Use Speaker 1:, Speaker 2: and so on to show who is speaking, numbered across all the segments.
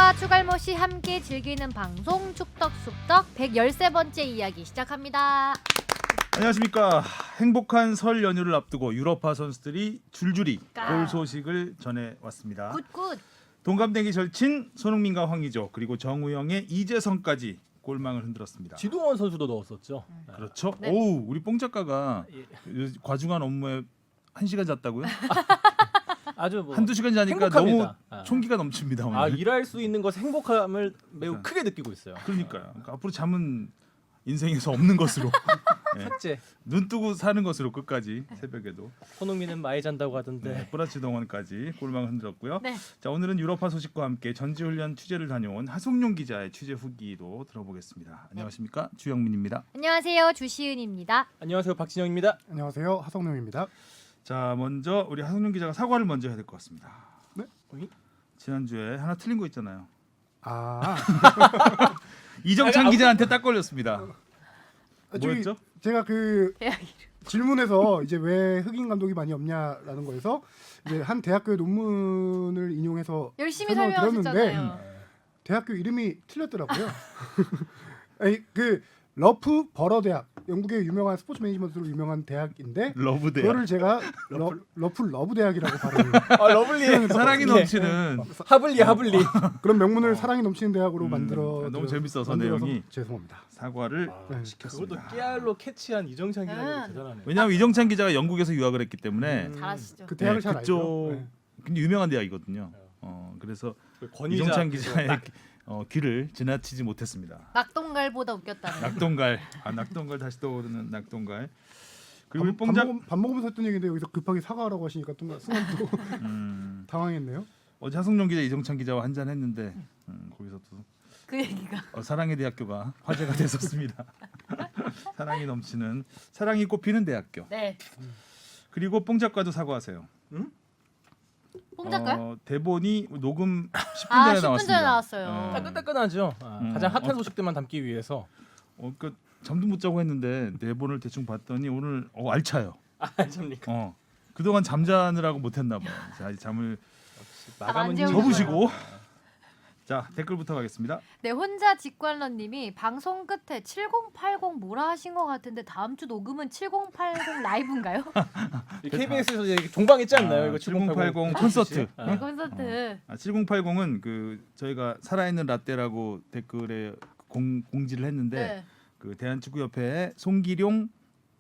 Speaker 1: 축덕과 추갈모씨 함께 즐기는 방송 축덕숙덕 113번째 이야기 시작합니다.
Speaker 2: 안녕하십니까. 행복한 설 연휴를 앞두고 유럽파 선수들이 줄줄이
Speaker 1: 까.
Speaker 2: 골 소식을 전해왔습니다.
Speaker 1: 굿굿.
Speaker 2: 동갑내기 절친 손흥민과 황의조 그리고 정우영의 이재성까지 골망을 흔들었습니다.
Speaker 3: 지동원 선수도 넣었었죠.
Speaker 2: 그렇죠.
Speaker 1: 네.
Speaker 2: 오우, 우리 뽕 작가가
Speaker 3: 예.
Speaker 2: 과중한 업무에 1시간 잤다고요?
Speaker 3: 아주 뭐
Speaker 2: 한두 시간 자니까
Speaker 3: 행복합니다.
Speaker 2: 너무 총기가 넘칩니다. 오늘.
Speaker 3: 아, 일할 수 있는 것의 행복함을 매우
Speaker 2: 그러니까.
Speaker 3: 크게 느끼고 있어요.
Speaker 2: 그러니까요. 그러니까 앞으로 잠은 인생에서 없는 것으로 네.
Speaker 3: 삭제.
Speaker 2: 눈 뜨고 사는 것으로 끝까지 새벽에도
Speaker 3: 손흥민은 많이 잔다고 하던데.
Speaker 2: 네, 보라치 동원까지 골망을 흔들었고요.
Speaker 1: 네.
Speaker 2: 자, 오늘은 유럽파 소식과 함께 전지훈련 취재를 다녀온 하송룡 기자의 취재 후기도 들어보겠습니다. 안녕하십니까, 주영민입니다.
Speaker 1: 안녕하세요. 주시은입니다.
Speaker 3: 안녕하세요, 박진영입니다.
Speaker 4: 안녕하세요, 하성룡입니다.
Speaker 2: 자, 먼저 우리 하송룡 기자가 사과를 먼저 해야 될 것 같습니다.
Speaker 4: 네?
Speaker 2: 지난주에 하나 틀린 거 있잖아요.
Speaker 4: 아,
Speaker 2: 이정찬 기자한테 딱 걸렸습니다. 뭐였죠?
Speaker 4: 제가 그
Speaker 1: 대학 이름.
Speaker 4: 질문에서 이제 왜 흑인 감독이 많이 없냐라는 거에서 이제 한 대학교의 논문을 인용해서
Speaker 1: 열심히
Speaker 4: 설명을
Speaker 1: 설명하셨잖아요.
Speaker 4: 대학교 이름이 틀렸더라고요. 아니 그 러프 버러 대학, 영국의 유명한 스포츠 매니지먼트로 유명한 대학인데
Speaker 2: 러브대요.
Speaker 4: 그거를 제가 러브 대학이라고 발음을
Speaker 3: 아, 러블리.
Speaker 2: 사랑이
Speaker 3: 예.
Speaker 2: 넘치는
Speaker 3: 하블리.
Speaker 4: 그런 명문을 사랑이 넘치는 대학으로 만들어
Speaker 2: 너무 재밌어서
Speaker 4: 만들어서
Speaker 2: 내용이.
Speaker 4: 죄송합니다.
Speaker 2: 사과를
Speaker 4: 네.
Speaker 2: 시켰습니다.
Speaker 3: 그것도 깨알로 캐치한 이정찬 기자가 대단하네요.
Speaker 2: 왜냐하면 이정찬 기자가 영국에서 유학을 했기 때문에
Speaker 1: 잘하시죠.
Speaker 4: 그 대학을
Speaker 2: 네,
Speaker 4: 잘
Speaker 2: 그쪽
Speaker 4: 알죠. 네.
Speaker 2: 굉장히 유명한 대학이거든요. 그래서
Speaker 3: 그 권위자
Speaker 2: 이정찬 기자의
Speaker 3: 딱
Speaker 2: 귀를 지나치지 못했습니다.
Speaker 1: 낙동갈보다 웃겼다는.
Speaker 2: 낙동갈, 낙동갈 다시 떠오르는 낙동갈. 그리고 우리
Speaker 4: 밥,
Speaker 2: 뽕작
Speaker 4: 밥 먹으면서 했던 얘기인데 여기서 급하게 사과하라고 하시니까 또 순간 또 당황했네요.
Speaker 2: 어제 하성룡 기자, 이정찬 기자와 한잔 했는데 거기서 또
Speaker 1: 그 얘기가.
Speaker 2: 사랑의 대학교가 화제가 됐었습니다. 사랑이 꽃피는 대학교.
Speaker 1: 네.
Speaker 2: 그리고 뽕 작가도 사과하세요.
Speaker 1: 뽕 작가요?
Speaker 2: 대본이 녹음 10분
Speaker 1: 아,
Speaker 2: 전에
Speaker 1: 10분
Speaker 2: 나왔습니다.
Speaker 1: 전에 나왔어요.
Speaker 3: 따끈따끈하죠. 가장 핫한 소식들만 담기 위해서.
Speaker 2: 그 잠도 못 자고 했는데 대본을 대충 봤더니 오늘 알차요.
Speaker 3: 아, 접니까?
Speaker 2: 그동안 잠자느라고 못했나 봐요. 자, 잠을
Speaker 3: 마감은
Speaker 1: 안 재우는
Speaker 2: 접으시고. 자, 댓글부터 가겠습니다.
Speaker 1: 네, 혼자 직관러님이 방송 끝에 7080 뭐라 하신 것 같은데 다음 주 녹음은 7080 라이브인가요?
Speaker 3: KBS에서 이제 종방했지 않나요? 이거
Speaker 2: 7080 콘서트.
Speaker 1: 네, 콘서트.
Speaker 2: 7080은 그 저희가 살아있는 라떼라고 댓글에 공지를 했는데
Speaker 1: 네.
Speaker 2: 그 대한축구협회 송기룡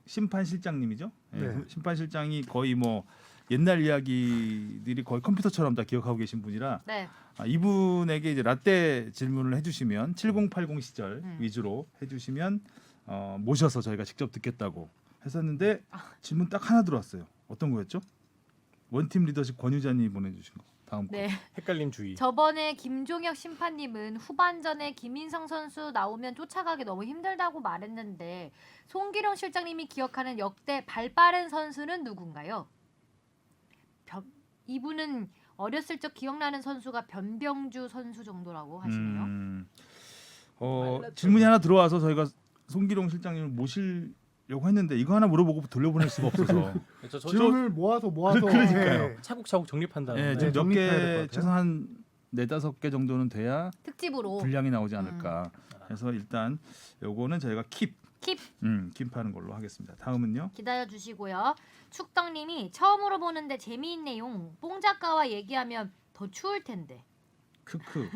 Speaker 2: 심판실장님이죠. 예,
Speaker 4: 네.
Speaker 2: 심판실장이 거의 뭐 옛날 이야기들이 거의 컴퓨터처럼 다 기억하고 계신 분이라
Speaker 1: 네.
Speaker 2: 이분에게 이제 라떼 질문을 해주시면 7080 시절 위주로 해주시면 모셔서 저희가 직접 듣겠다고 했었는데 질문 딱 하나 들어왔어요. 어떤 거였죠? 원팀 리더십 권유자님이 보내주신 거. 다음 거.
Speaker 1: 네.
Speaker 3: 헷갈림 주의.
Speaker 1: 저번에 김종혁 심판님은 후반전에 김인성 선수 나오면 쫓아가기 너무 힘들다고 말했는데 송기룡 실장님이 기억하는 역대 발빠른 선수는 누군가요? 이분은 어렸을 적 기억나는 선수가 변병주 선수 정도라고 하시네요.
Speaker 2: 질문이 하나 들어와서 저희가 송기룡 실장님을 모시려고 했는데 이거 하나 물어보고 돌려보낼 수가 없어서
Speaker 3: 저
Speaker 4: 질문을 모아서
Speaker 2: 그러니까요.
Speaker 4: 네.
Speaker 3: 차곡차곡 정립한다.
Speaker 2: 네,
Speaker 4: 네,
Speaker 2: 좀 몇
Speaker 4: 정립해야 될것
Speaker 2: 개
Speaker 4: 같아요.
Speaker 2: 최소한 한 4-5개 정도는 돼야
Speaker 1: 특집으로
Speaker 2: 분량이 나오지 않을까. 그래서 일단 요거는 저희가 킵 킵하는 걸로 하겠습니다. 다음은요.
Speaker 1: 기다려 주시고요. 축덕님이 처음으로 보는데 재미있네요. 뽕 작가와 얘기하면 더 추울 텐데.
Speaker 2: 크크.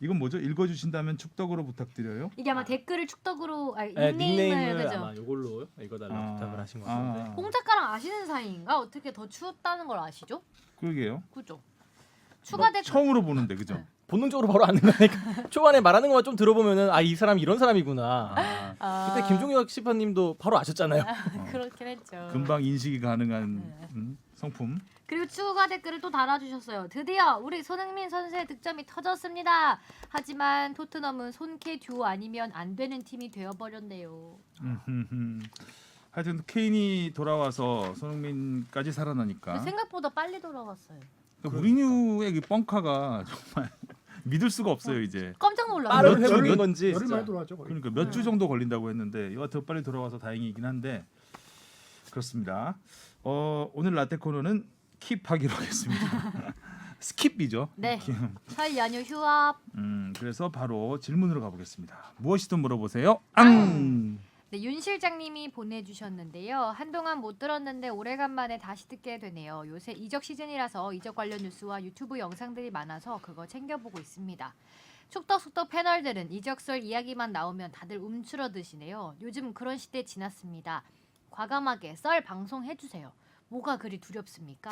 Speaker 2: 이건 뭐죠? 읽어주신다면 축덕으로 부탁드려요.
Speaker 1: 이게 아마 댓글을 축덕으로
Speaker 3: 네,
Speaker 1: 닉네임을
Speaker 3: 닉네임을
Speaker 1: 그죠?
Speaker 3: 아마 이걸로 읽어달라고 부탁을 하신 것
Speaker 2: 아.
Speaker 3: 같은데.
Speaker 1: 뽕 작가랑 아시는 사이인가? 어떻게 더 추웠다는 걸 아시죠?
Speaker 2: 그러게요.
Speaker 1: 그죠? 추가 댓글
Speaker 2: 처음으로 보는데 그죠?
Speaker 3: 본능적으로 바로 아는 거니까 초반에 말하는 것만 좀 들어보면은 이 사람 이런 사람이구나. 그때 김종혁 심판님도 바로 아셨잖아요.
Speaker 1: 그렇긴 했죠.
Speaker 2: 금방 인식이 가능한 성품.
Speaker 1: 그리고 추가 댓글을 또 달아주셨어요. 드디어 우리 손흥민 선수의 득점이 터졌습니다. 하지만 토트넘은 손케 듀오 아니면 안 되는 팀이 되어버렸네요.
Speaker 2: 하여튼 케인이 돌아와서 손흥민까지 살아나니까
Speaker 1: 생각보다 빨리 돌아왔어요.
Speaker 2: 무리뉴의 그 뻥카가 정말 믿을 수가 없어요 이제.
Speaker 1: 깜짝 놀랐어요.
Speaker 3: 빠른
Speaker 2: 몇 주,
Speaker 3: 회복인
Speaker 2: 몇-
Speaker 3: 건지.
Speaker 4: 열흘
Speaker 3: 진짜.
Speaker 4: 만에 돌아왔죠. 거의.
Speaker 2: 그러니까 몇 주 정도 걸린다고 했는데 이거 더 빨리 돌아와서 다행이긴 한데 그렇습니다. 오늘 라떼 코너는 킵하기로 하겠습니다. 스킵이죠.
Speaker 1: 네. 설 연휴 휴업.
Speaker 2: 그래서 바로 질문으로 가보겠습니다. 무엇이든 물어보세요. 앙.
Speaker 1: 네, 윤 실장님이 보내주셨는데요. 한동안 못 들었는데 오래간만에 다시 듣게 되네요. 요새 이적 시즌이라서 이적 관련 뉴스와 유튜브 영상들이 많아서 그거 챙겨보고 있습니다. 축덕숙덕 패널들은 이적설 이야기만 나오면 다들 움츠러드시네요. 요즘 그런 시대 지났습니다. 과감하게 썰 방송해주세요. 뭐가 그리 두렵습니까?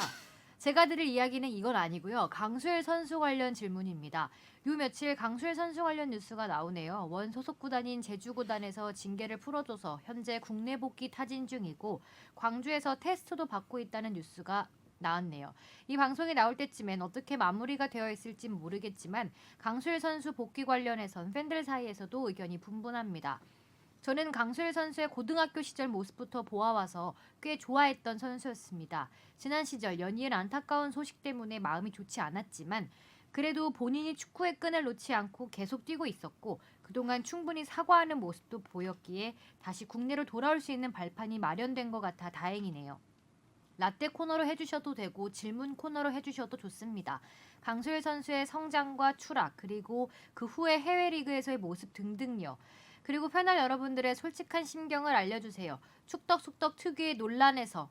Speaker 1: 제가 드릴 이야기는 이건 아니고요. 강수일 선수 관련 질문입니다. 요 며칠 강수일 선수 관련 뉴스가 나오네요. 원 소속 구단인 제주 구단에서 징계를 풀어줘서 현재 국내 복귀 타진 중이고 광주에서 테스트도 받고 있다는 뉴스가 나왔네요. 이 방송이 나올 때쯤엔 어떻게 마무리가 되어 있을진 모르겠지만 강수일 선수 복귀 관련해선 팬들 사이에서도 의견이 분분합니다. 저는 강수일 선수의 고등학교 시절 모습부터 보아와서 꽤 좋아했던 선수였습니다. 지난 시절 연이은 안타까운 소식 때문에 마음이 좋지 않았지만 그래도 본인이 축구의 끈을 놓지 않고 계속 뛰고 있었고 그동안 충분히 사과하는 모습도 보였기에 다시 국내로 돌아올 수 있는 발판이 마련된 것 같아 다행이네요. 라떼 코너로 해주셔도 되고 질문 코너로 해주셔도 좋습니다. 강수일 선수의 성장과 추락 그리고 그 후에 해외 리그에서의 모습 등등요. 그리고 패널 여러분들의 솔직한 심경을 알려주세요. 축덕숙덕 특유의 논란에서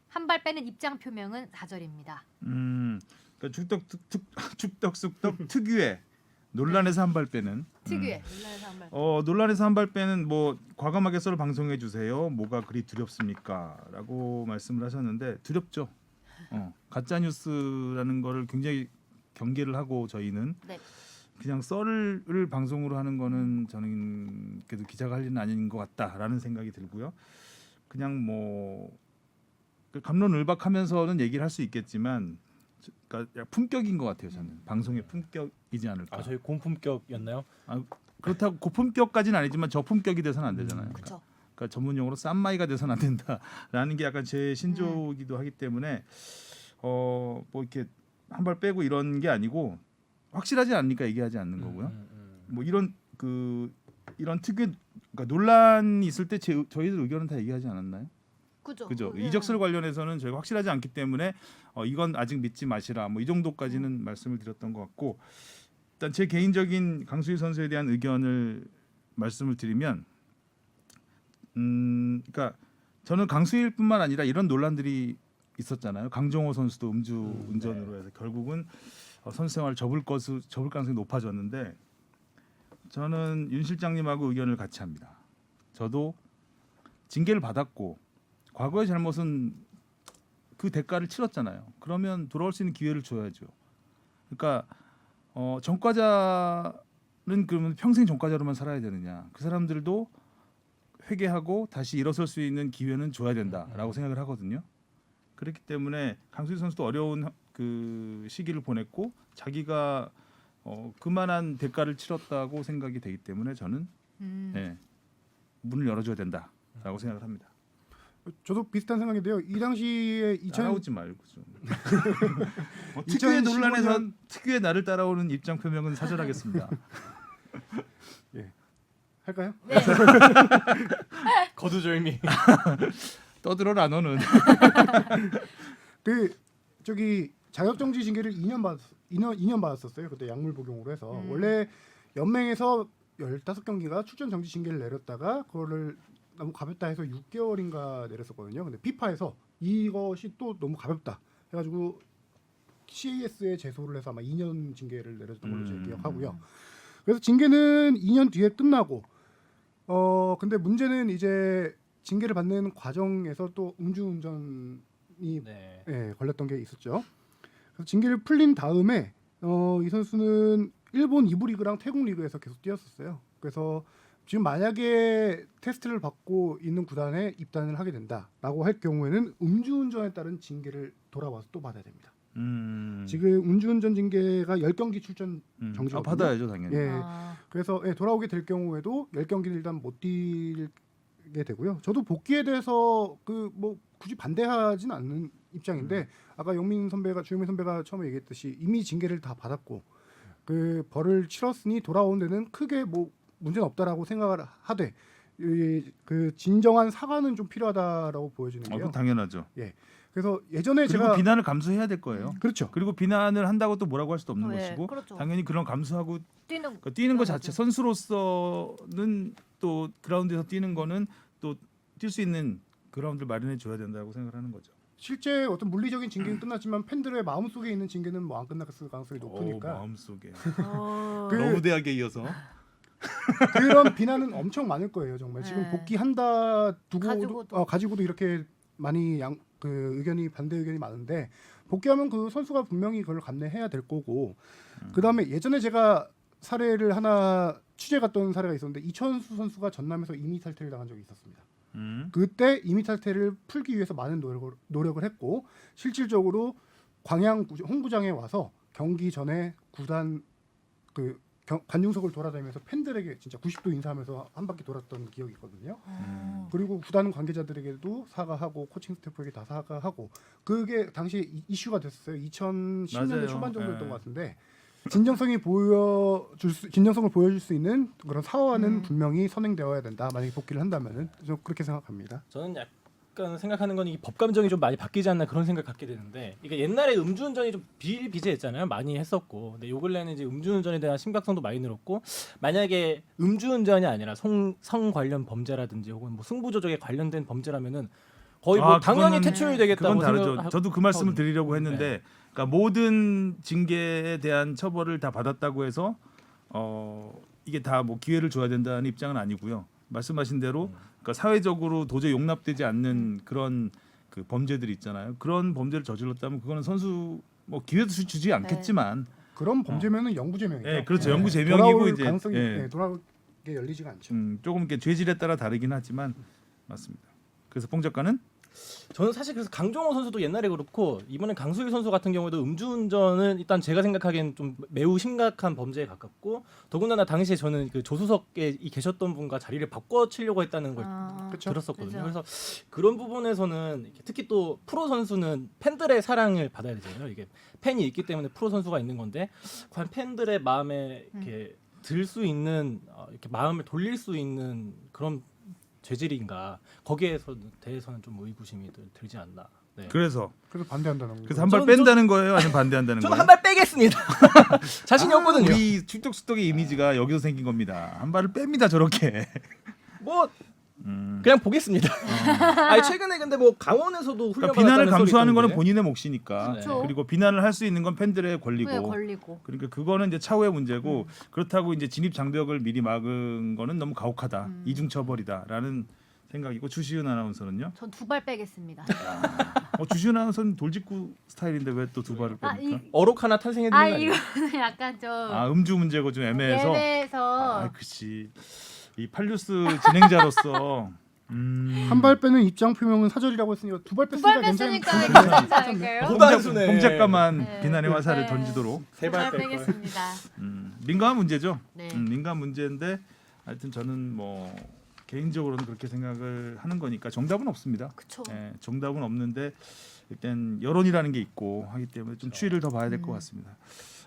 Speaker 1: 한 발 빼는 입장 표명은 4절입니다.
Speaker 2: 그러니까 축덕숙덕 특유의 논란에서 한 발 빼는.
Speaker 1: 특유의 논란에서 한 발.
Speaker 2: 논란에서 한 발 빼는 뭐 과감하게 썰 방송해 주세요. 뭐가 그리 두렵습니까?라고 말씀을 하셨는데 두렵죠. 가짜 뉴스라는 거를 굉장히 경계를 하고 저희는
Speaker 1: 네.
Speaker 2: 그냥 썰을 방송으로 하는 거는 저는 그래도 기자가 할 일은 아닌 것 같다라는 생각이 들고요. 그냥 뭐 갑론을박하면서는 얘기를 할 수 있겠지만, 그러니까 품격인 것 같아요. 저는 방송의 품격이지 않을까.
Speaker 3: 아, 저희 고품격이었나요?
Speaker 2: 그렇다고 고품격까지는 아니지만 저품격이 돼서는 안 되잖아요.
Speaker 1: 그렇죠.
Speaker 2: 그러니까 전문용어로 쌈마이가 돼서는 안 된다라는 게 약간 제 신조이기도 하기 때문에 뭐 이렇게 한 발 빼고 이런 게 아니고. 확실하지 않으니까 얘기하지 않는 거고요. 뭐 이런 특유의 그러니까 논란이 있을 때 저희들 의견은 다 얘기하지 않았나요? 그죠. 이적설 관련해서는 저희가 확실하지 않기 때문에 이건 아직 믿지 마시라. 뭐 이 정도까지는 말씀을 드렸던 것 같고 일단 제 개인적인 강수일 선수에 대한 의견을 말씀을 드리면, 그러니까 저는 강수일뿐만 아니라 이런 논란들이 있었잖아요. 강정호 선수도 음주 운전으로 해서 결국은 선수 생활을 접을 가능성이 높아졌는데 저는 윤 실장님하고 의견을 같이 합니다. 저도 징계를 받았고 과거의 잘못은 그 대가를 치렀잖아요. 그러면 돌아올 수 있는 기회를 줘야죠. 그러니까 전과자는 그러면 평생 전과자로만 살아야 되느냐? 그 사람들도 회개하고 다시 일어설 수 있는 기회는 줘야 된다라고 생각을 하거든요. 그렇기 때문에 강수일 선수도 어려운 그 시기를 보냈고 자기가 그만한 대가를 치렀다고 생각이 되기 때문에 저는 문을 열어줘야 된다라고 생각을 합니다.
Speaker 4: 저도 비슷한 생각인데요. 이 당시에
Speaker 2: 따라오지 말고 좀. 특유의 논란에서 특유의 나를 따라오는 입장 표명은 사절하겠습니다.
Speaker 4: 예. 할까요?
Speaker 1: 네.
Speaker 3: 거두절미.
Speaker 2: 떠들어라 너는.
Speaker 4: 저기 자격정지 징계를 2년 받았었어요. 그때 약물 복용으로 해서 원래 연맹에서 15경기가 출전 정지 징계를 내렸다가 그거를 너무 가볍다 해서 6개월인가 내렸었거든요. 근데 피파에서 이것이 또 너무 가볍다 해가지고 CAS에 제소를 해서 아마 2년 징계를 내렸던 걸로 제가 기억하고요. 그래서 징계는 2년 뒤에 끝나고 근데 문제는 이제 징계를 받는 과정에서 또 음주운전이 걸렸던 게 있었죠. 그래서 징계를 풀린 다음에 이 선수는 일본 2부 리그랑 태국 리그에서 계속 뛰었었어요. 그래서 지금 만약에 테스트를 받고 있는 구단에 입단을 하게 된다라고 할 경우에는 음주운전에 따른 징계를 돌아와서 또 받아야 됩니다. 지금 음주운전 징계가 10경기 출전 정지거든요.
Speaker 2: 받아야죠 당연히.
Speaker 4: 그래서 돌아오게 될 경우에도 10경기를 일단 못 뛰게 되고요. 저도 복귀에 대해서 뭐 굳이 반대하진 않는 입장인데 아까 주영민 선배가 처음에 얘기했듯이 이미 징계를 다 받았고 그 벌을 치렀으니 돌아온 데는 크게 뭐 문제는 없다라고 생각을 하되 그 진정한 사과는 좀 필요하다라고 보여지는 게요.
Speaker 2: 당연하죠.
Speaker 4: 예. 그래서 예전에
Speaker 2: 그리고
Speaker 4: 제가
Speaker 2: 비난을 감수해야 될 거예요.
Speaker 4: 그렇죠.
Speaker 2: 그리고 비난을 한다고 또 뭐라고 할 수도 없는
Speaker 1: 네,
Speaker 2: 것이고
Speaker 1: 그렇죠.
Speaker 2: 당연히 그런 감수하고
Speaker 1: 뛰는
Speaker 2: 뛰는 것
Speaker 1: 그런
Speaker 2: 자체
Speaker 1: 거죠.
Speaker 2: 선수로서는 또 그라운드에서 뛰는 거는 또 뛸 수 있는 그라운드를 마련해 줘야 된다고 생각하는 거죠.
Speaker 4: 실제 어떤 물리적인 징계는 끝났지만 팬들의 마음 속에 있는 징계는 뭐 안 끝났을 가능성이
Speaker 2: 오,
Speaker 4: 높으니까
Speaker 2: 마음속에
Speaker 4: 그-
Speaker 2: 너무 대학에 이어서
Speaker 4: 그런 비난은 엄청 많을 거예요. 정말 지금
Speaker 1: 네.
Speaker 4: 복귀한다
Speaker 1: 가지고도.
Speaker 4: 가지고도 이렇게 많이 그 의견이 반대 의견이 많은데 복귀하면 그 선수가 분명히 그걸 감내해야 될 거고 그다음에 예전에 제가 사례를 하나 취재 갔던 사례가 있었는데 이천수 선수가 전남에서 임의 탈퇴를 당한 적이 있었습니다. 그때 임의 탈퇴를 풀기 위해서 많은 노력을 했고 실질적으로 광양 홍구장에 와서 경기 전에 구단 그 관중석을 돌아다니면서 팬들에게 진짜 90도 인사하면서 한 바퀴 돌았던 기억이 있거든요. 그리고 구단 관계자들에게도 사과하고 코칭 스태프에게 다 사과하고 그게 당시 이슈가 됐어요. 2010년대
Speaker 2: 맞아요.
Speaker 4: 초반 정도였던
Speaker 2: 예.
Speaker 4: 것 같은데 진정성을 보여줄 수 있는 그런 사과는 분명히 선행되어야 된다. 만약에 복귀를 한다면은 저 그렇게 생각합니다.
Speaker 3: 저는 약간 생각하는 건 이 법 감정이 좀 많이 바뀌지 않나 그런 생각 갖게 되는데 이게 옛날에 음주운전이 좀 비일비재했잖아요. 많이 했었고 근데 요 근래는 이제 음주운전에 대한 심각성도 많이 늘었고 만약에 음주운전이 아니라 성 관련 범죄라든지 혹은 뭐 승부조작에 관련된 범죄라면은 거의 뭐 당연히
Speaker 2: 그거는-
Speaker 3: 퇴출이 되겠다고
Speaker 2: 그건 다르죠.
Speaker 3: 생각하-
Speaker 2: 저도 그 말씀을
Speaker 3: 하거든요.
Speaker 2: 드리려고 했는데 그러니까 모든 징계에 대한 처벌을 다 받았다고 해서 이게 다 뭐 기회를 줘야 된다는 입장은 아니고요. 말씀하신 대로 그러니까 사회적으로 도저히 용납되지 않는 그런 그 범죄들이 있잖아요. 그런 범죄를 저질렀다면 그거는 선수 뭐 기회도 주지 않겠지만
Speaker 4: 그런 범죄면은 영구제명이죠.
Speaker 2: 예, 그렇죠.
Speaker 4: 예.
Speaker 2: 영구제명이고
Speaker 4: 돌아올
Speaker 2: 이제
Speaker 4: 가능성이
Speaker 2: 예.
Speaker 4: 돌아오게 열리지가 않죠.
Speaker 2: 조금 이렇게 죄질에 따라 다르긴 하지만 맞습니다. 그래서 뽕 작가는
Speaker 3: 저는 사실 그래서 강정호 선수도 옛날에 그렇고 이번에 강수희 선수 같은 경우에도 음주운전은 일단 제가 생각하기엔 좀 매우 심각한 범죄에 가깝고 더군다나 당시에 저는 그 조수석에 계셨던 분과 자리를 바꿔치려고 했다는 걸
Speaker 4: 그쵸?
Speaker 3: 들었었거든요.
Speaker 1: 그죠.
Speaker 3: 그래서 그런 부분에서는 특히 또 프로 선수는 팬들의 사랑을 받아야 되잖아요. 이게 팬이 있기 때문에 프로 선수가 있는 건데 과연 팬들의 마음에 이렇게 들 수 있는 이렇게 마음을 돌릴 수 있는 그런 죄질인가 거기에 대해서는 좀 의구심이 들지 않나. 네.
Speaker 2: 그래서
Speaker 4: 반대한다는 거.
Speaker 2: 한 발
Speaker 3: 저는-
Speaker 2: 뺀다는 거예요, 아니면 반대한다는
Speaker 3: 저는
Speaker 2: 거예요?
Speaker 3: 한 발 빼겠습니다. 자신이 없거든요.
Speaker 2: 우리 축덕숙덕의 이미지가 여기서 생긴 겁니다. 한 발을 뺍니다 저렇게.
Speaker 3: 뭐 그냥 보겠습니다. 아니 최근에 근데 뭐 강원에서도
Speaker 2: 그러니까
Speaker 3: 훈련
Speaker 2: 비난을
Speaker 3: 받았다는
Speaker 2: 감수하는
Speaker 3: 소리
Speaker 2: 거는
Speaker 3: 있던데.
Speaker 2: 본인의 몫이니까.
Speaker 1: 그렇죠.
Speaker 2: 그리고 비난을 할 수 있는 건 팬들의 권리고.
Speaker 1: 왜 걸리고
Speaker 2: 그러니까 그거는 이제 차후의 문제고 그렇다고 이제 진입 장벽을 미리 막은 거는 너무 가혹하다. 이중 처벌이다라는 생각이고 주시은 아나운서는요?
Speaker 1: 전 두 발 빼겠습니다.
Speaker 2: 주시은 아나운서는 돌직구 스타일인데 왜 또 두 발을
Speaker 1: 아,
Speaker 2: 뺍니까?
Speaker 3: 어록 하나 탄생했는 거
Speaker 1: 아
Speaker 3: 아니에요?
Speaker 1: 이거는 약간 좀
Speaker 2: 음주 문제고 좀 애매해서.
Speaker 1: 예외에서
Speaker 2: 그치. 이 팔뉴스 진행자로서
Speaker 4: 한 발 빼는 입장 표명은 사절이라고 했으니까 두 발
Speaker 1: 두 발
Speaker 4: 뺐으니까
Speaker 1: 뺐으니까 괜찮지 않을까요?
Speaker 3: 고단수네.
Speaker 2: 홍 작가만
Speaker 1: 네.
Speaker 2: 비난의 화살을
Speaker 1: 네.
Speaker 2: 던지도록
Speaker 1: 두
Speaker 3: 세발
Speaker 1: 발
Speaker 3: 뺄 걸.
Speaker 1: 빼겠습니다.
Speaker 2: 민감한 문제죠.
Speaker 1: 네.
Speaker 2: 민감한 문제인데 하여튼 저는 뭐 개인적으로는 그렇게 생각을 하는 거니까 정답은 없습니다.
Speaker 1: 그쵸.
Speaker 2: 예, 정답은 없는데 일단 여론이라는 게 있고 하기 때문에 좀 추이를 더 봐야 될 것 같습니다.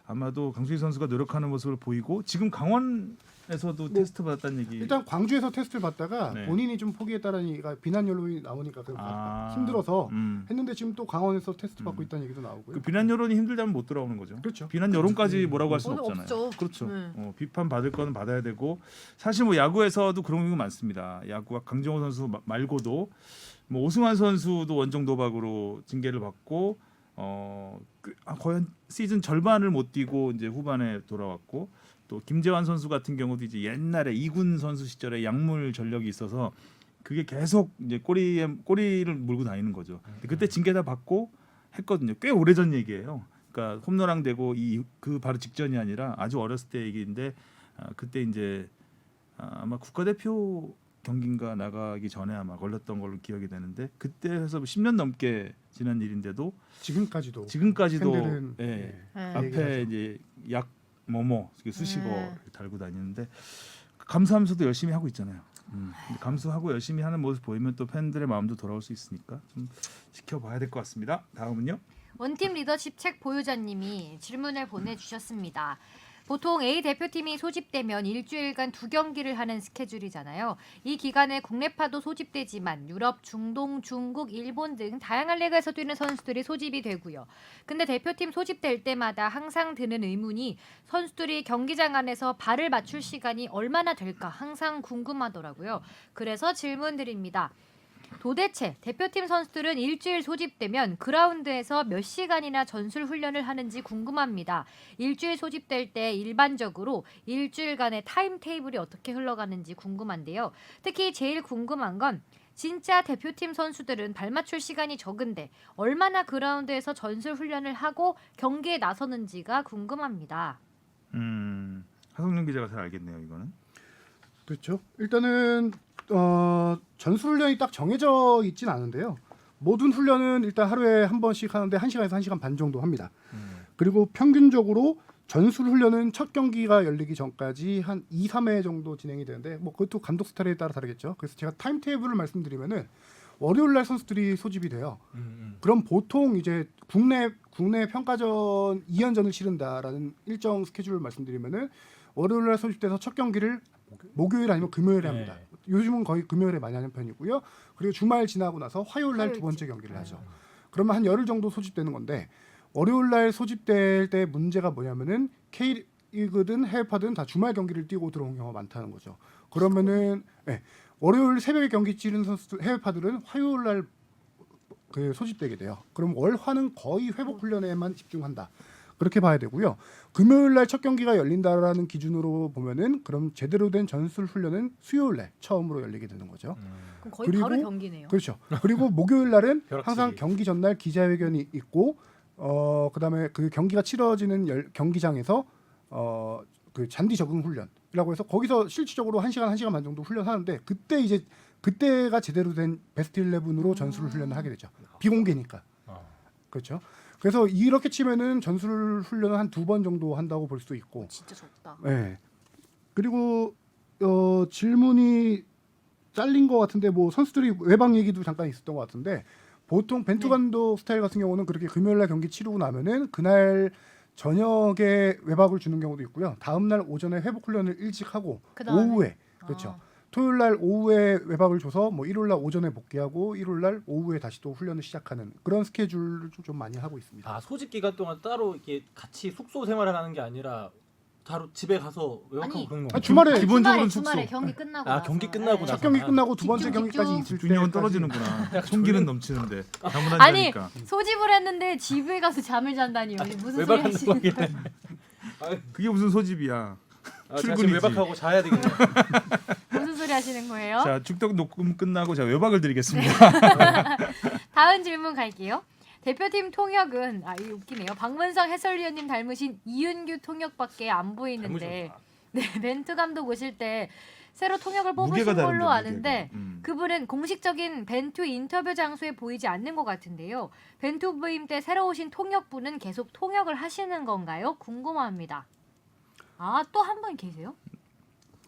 Speaker 2: 아마도 강수희 선수가 노력하는 모습을 보이고 지금 강원에서도 테스트 받았다는 얘기.
Speaker 4: 일단 광주에서 테스트를 받다가
Speaker 2: 네.
Speaker 4: 본인이 좀 포기했다는 얘기가 비난 여론이 나오니까
Speaker 2: 아,
Speaker 4: 힘들어서
Speaker 2: 음.
Speaker 4: 했는데 지금 또 강원에서 테스트 받고 있다는 얘기도 나오고요.
Speaker 2: 그 비난 여론이 힘들다면 못 돌아오는 거죠.
Speaker 4: 그렇죠.
Speaker 2: 비난 여론까지 뭐라고 할 수는
Speaker 1: 오늘
Speaker 2: 없잖아요.
Speaker 1: 없죠.
Speaker 2: 그렇죠.
Speaker 1: 네.
Speaker 2: 비판 받을 거는 받아야 되고 사실 뭐 야구에서도 그런 게 많습니다. 야구가 강정호 선수 말고도 뭐 오승환 선수도 원정 도박으로 징계를 받고 거의 한 시즌 절반을 못 뛰고 이제 후반에 돌아왔고 또 김재환 선수 같은 경우도 이제 옛날에 2군 선수 시절에 약물 전력이 있어서 그게 계속 이제 꼬리를 물고 다니는 거죠. 근데 그때 징계 다 받고 했거든요. 꽤 오래전 얘기예요. 그러니까 홈런왕 되고 그 바로 직전이 아니라 아주 어렸을 때 얘기인데 그때 이제 아마 국가대표 경기인가 나가기 전에 아마 걸렸던 걸로 기억이 되는데 그때 해서 10년 넘게 지난 일인데도
Speaker 4: 지금까지도
Speaker 2: 예,
Speaker 4: 팬들은
Speaker 1: 네.
Speaker 2: 앞에
Speaker 4: 얘기하죠.
Speaker 2: 이제 약 뭐뭐 수식어
Speaker 1: 네.
Speaker 2: 달고 다니는데 감수하면서도 열심히 하고 있잖아요. 근데 감수하고 열심히 하는 모습 보이면 또 팬들의 마음도 돌아올 수 있으니까 좀 지켜봐야 될 것 같습니다. 다음은요.
Speaker 1: 원팀 리더십 책 보유자님이 질문을 보내주셨습니다. 보통 A 대표팀이 소집되면 일주일간 2경기를 하는 스케줄이잖아요. 이 기간에 국내파도 소집되지만 유럽, 중동, 중국, 일본 등 다양한 리그에서 뛰는 선수들이 소집이 되고요. 근데 대표팀 소집될 때마다 항상 드는 의문이 선수들이 경기장 안에서 발을 맞출 시간이 얼마나 될까 항상 궁금하더라고요. 그래서 질문 드립니다. 도대체 대표팀 선수들은 일주일 소집되면 그라운드에서 몇 시간이나 전술 훈련을 하는지 궁금합니다. 일주일 소집될 때 일반적으로 일주일간의 타임 테이블이 어떻게 흘러가는지 궁금한데요. 특히 제일 궁금한 건 진짜 대표팀 선수들은 발 맞출 시간이 적은데 얼마나 그라운드에서 전술 훈련을 하고 경기에 나서는지가 궁금합니다.
Speaker 2: 하성룡 기자가 잘 알겠네요, 이거는.
Speaker 4: 그렇죠. 일단은 전술 훈련이 딱 정해져 있진 않은데요. 모든 훈련은 일단 하루에 한 번씩 하는데 1시간에서 1시간 반 정도 합니다. 그리고 평균적으로 전술 훈련은 첫 경기가 열리기 전까지 한 2, 3회 정도 진행이 되는데 뭐 그것도 감독 스타일에 따라 다르겠죠. 그래서 제가 타임테이블을 말씀드리면은 월요일 날 선수들이 소집이 돼요. 그럼 보통 이제 국내 평가전 2연전을 치른다라는 일정 스케줄을 말씀드리면은 월요일 날 소집돼서 첫 경기를 목요일 아니면 금요일에 합니다. 요즘은 거의 금요일에 많이 하는 편이고요. 그리고 주말 지나고 나서 화요일 날 두 번째 경기를 하죠. 그러면 한 열흘 정도 소집되는 건데 월요일 날 소집될 때 문제가 뭐냐면은 K리그든 해외파든 다 주말 경기를 뛰고 들어온 경우가 많다는 거죠. 그러면은 월요일 새벽에 경기 치른 선수들 해외파들은 화요일 날 소집되게 돼요. 그럼 월화는 거의 회복 훈련에만 집중한다. 그렇게 봐야 되고요. 금요일 날 첫 경기가 열린다라는 기준으로 보면은 그럼 제대로 된 전술 훈련은 수요일 날 처음으로 열리게 되는 거죠.
Speaker 1: 그럼 거의
Speaker 4: 그리고-
Speaker 1: 바로 경기네요.
Speaker 4: 그렇죠. 그리고 목요일 날은
Speaker 3: 벼락치기.
Speaker 4: 항상 경기 전날 기자회견이 있고 그다음에 그 경기가 치러지는 경기장에서 그 잔디 적응 훈련이라고 해서 거기서 실질적으로 1시간 반 정도 훈련하는데 그때가 제대로 된 베스트 11으로 전술 훈련을 하게 되죠. 비공개니까. 그렇죠. 그래서 이렇게 치면은 전술 훈련을 한 2번 정도 한다고 볼 수 있고.
Speaker 1: 진짜 적다.
Speaker 4: 네. 그리고 질문이 잘린 것 같은데 뭐 선수들이 외박 얘기도 잠깐 있었던 것 같은데 보통 벤투 감독 스타일 같은 경우는 그렇게 금요일날 경기 치르고 나면은 그날 저녁에 외박을 주는 경우도 있고요. 다음날 오전에 회복 훈련을 일찍 하고
Speaker 1: 그다음에?
Speaker 4: 오후에 그렇죠. 토요일날 오후에 외박을 줘서 뭐 일요일날 오전에 복귀하고 일요일날 오후에 다시 또 훈련을 시작하는 그런 스케줄을 좀 많이 하고 있습니다.
Speaker 3: 아 소집 기간 동안 따로 이렇게 같이 숙소 생활을 하는 게 아니라 바로 집에 가서 외박하고
Speaker 1: 아니,
Speaker 3: 그런
Speaker 4: 아,
Speaker 3: 거.
Speaker 4: 주말에
Speaker 2: 기본적으로는
Speaker 1: 주말에
Speaker 2: 숙소.
Speaker 1: 경기 끝나고
Speaker 3: 아,
Speaker 1: 나서.
Speaker 3: 경기 끝나고
Speaker 1: 네.
Speaker 3: 나서.
Speaker 4: 첫 경기 끝나고 두 번째
Speaker 1: 집중,
Speaker 4: 경기까지
Speaker 1: 집중.
Speaker 4: 있을
Speaker 2: 집중력은
Speaker 4: 때까지
Speaker 2: 떨어지는구나. 총기는 넘치는데
Speaker 1: 아니
Speaker 2: 당분하니까.
Speaker 1: 소집을 했는데 집에 가서 잠을 잔다니 무슨 소리
Speaker 3: 외박한다고
Speaker 1: 하시는
Speaker 3: 하길래.
Speaker 2: 그게 무슨 소집이야.
Speaker 3: 아, 제가 지금
Speaker 2: 출근이지.
Speaker 3: 외박하고 자야 되겠네.
Speaker 1: 무슨 소리 하시는 거예요?
Speaker 2: 자, 축덕 녹음 끝나고 제가 외박을 드리겠습니다.
Speaker 1: 다음 질문 갈게요. 대표팀 통역은 이거 웃기네요. 박문성 해설위원님 닮으신 이윤규 통역밖에 안 보이는데 네, 벤투 감독 오실 때 새로 통역을 뽑으신
Speaker 2: 무게가 다른데,
Speaker 1: 걸로 아는데
Speaker 2: 무게가.
Speaker 1: 그분은 공식적인 벤투 인터뷰 장소에 보이지 않는 것 같은데요. 벤투 부임 때 새로 오신 통역분은 계속 통역을 하시는 건가요? 궁금합니다. 또 한 분 계세요?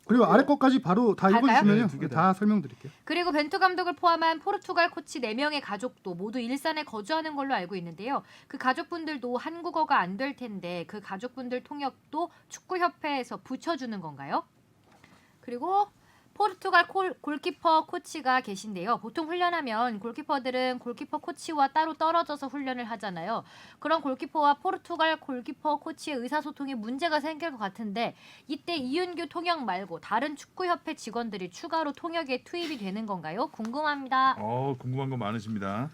Speaker 4: 그리고 아래 것까지 바로 다
Speaker 1: 갈까요?
Speaker 4: 읽어주시면요.
Speaker 2: 네, 두개 다.
Speaker 4: 다 설명드릴게요.
Speaker 1: 그리고 벤투 감독을 포함한 포르투갈 코치 4명의 가족도 모두 일산에 거주하는 걸로 알고 있는데요. 그 가족분들도 한국어가 안 될 텐데 그 가족분들 통역도 축구협회에서 붙여주는 건가요? 그리고 포르투갈 골키퍼 코치가 계신데요. 보통 훈련하면 골키퍼들은 골키퍼 코치와 따로 떨어져서 훈련을 하잖아요. 그런 골키퍼와 포르투갈 골키퍼 코치의 의사소통에 문제가 생길 것 같은데 이때 이윤규 통역 말고 다른 축구협회 직원들이 추가로 통역에 투입이 되는 건가요? 궁금합니다.
Speaker 2: 궁금한 거 많으십니다.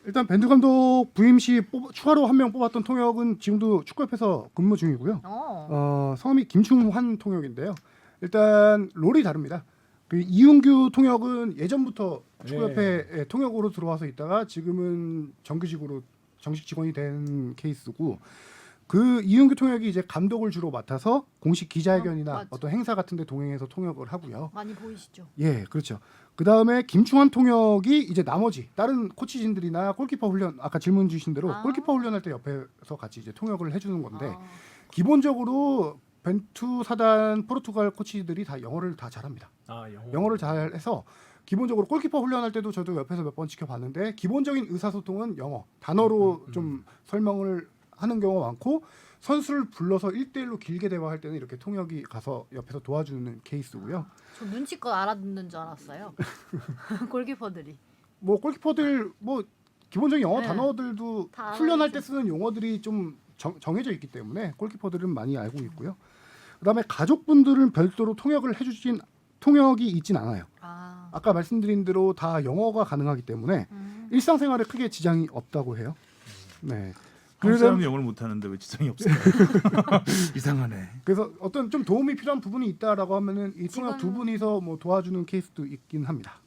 Speaker 4: 일단 벤투 감독 부임 시 추가로 한 명 뽑았던 통역은 지금도 축구협에서 근무 중이고요. 성함이 김충환 통역인데요. 일단 롤이 다릅니다. 그 이윤규 통역은 예전부터 축구협회 통역으로 들어와서 있다가 지금은 정규직으로 정식 직원이 된 케이스고 그 이윤규 통역이 이제 감독을 주로 맡아서 공식 기자회견이나
Speaker 1: 맞아.
Speaker 4: 어떤 행사 같은 데 동행해서 통역을 하고요.
Speaker 1: 많이 보이시죠?
Speaker 4: 예, 그렇죠. 그다음에 김충환 통역이 이제 나머지 다른 코치진들이나 골키퍼 훈련 아까 질문 주신 대로 골키퍼 훈련할 때 옆에서 같이 이제 통역을 해주는 건데 기본적으로 벤투 사단 포르투갈 코치들이 다 영어를 다 잘합니다. 영어를 잘해서 기본적으로 골키퍼 훈련할 때도 저도 옆에서 몇 번 지켜봤는데 기본적인 의사소통은 영어 단어로 좀 설명을 하는 경우가 많고 선수를 불러서 1대1로 길게 대화할 때는 이렇게 통역이 가서 옆에서 도와주는 케이스고요.
Speaker 1: 저 눈치껏 알아듣는 줄 알았어요. 골키퍼들이.
Speaker 4: 뭐 골키퍼들 뭐 기본적인 영어
Speaker 1: 네.
Speaker 4: 단어들도
Speaker 1: 다
Speaker 4: 훈련할
Speaker 1: 알아야죠.
Speaker 4: 때 쓰는 용어들이 좀 정해져 있기 때문에 골키퍼들은 많이 알고 있고요. 그다음에 가족분들은 별도로 통역이 있진 않아요.
Speaker 1: 아.
Speaker 4: 아까 말씀드린 대로 다 영어가 가능하기 때문에 일상생활에 크게 지장이 없다고 해요. 네.
Speaker 2: 한국
Speaker 4: 그래서,
Speaker 2: 사람이 영어를 못하는데 왜 지장이 없을까요? 이상하네.
Speaker 4: 그래서 어떤 좀 도움이 필요한 부분이 있다라고 하면은 이 통역
Speaker 1: 지금-
Speaker 4: 두 분이서 뭐 도와주는 케이스도 있긴 합니다.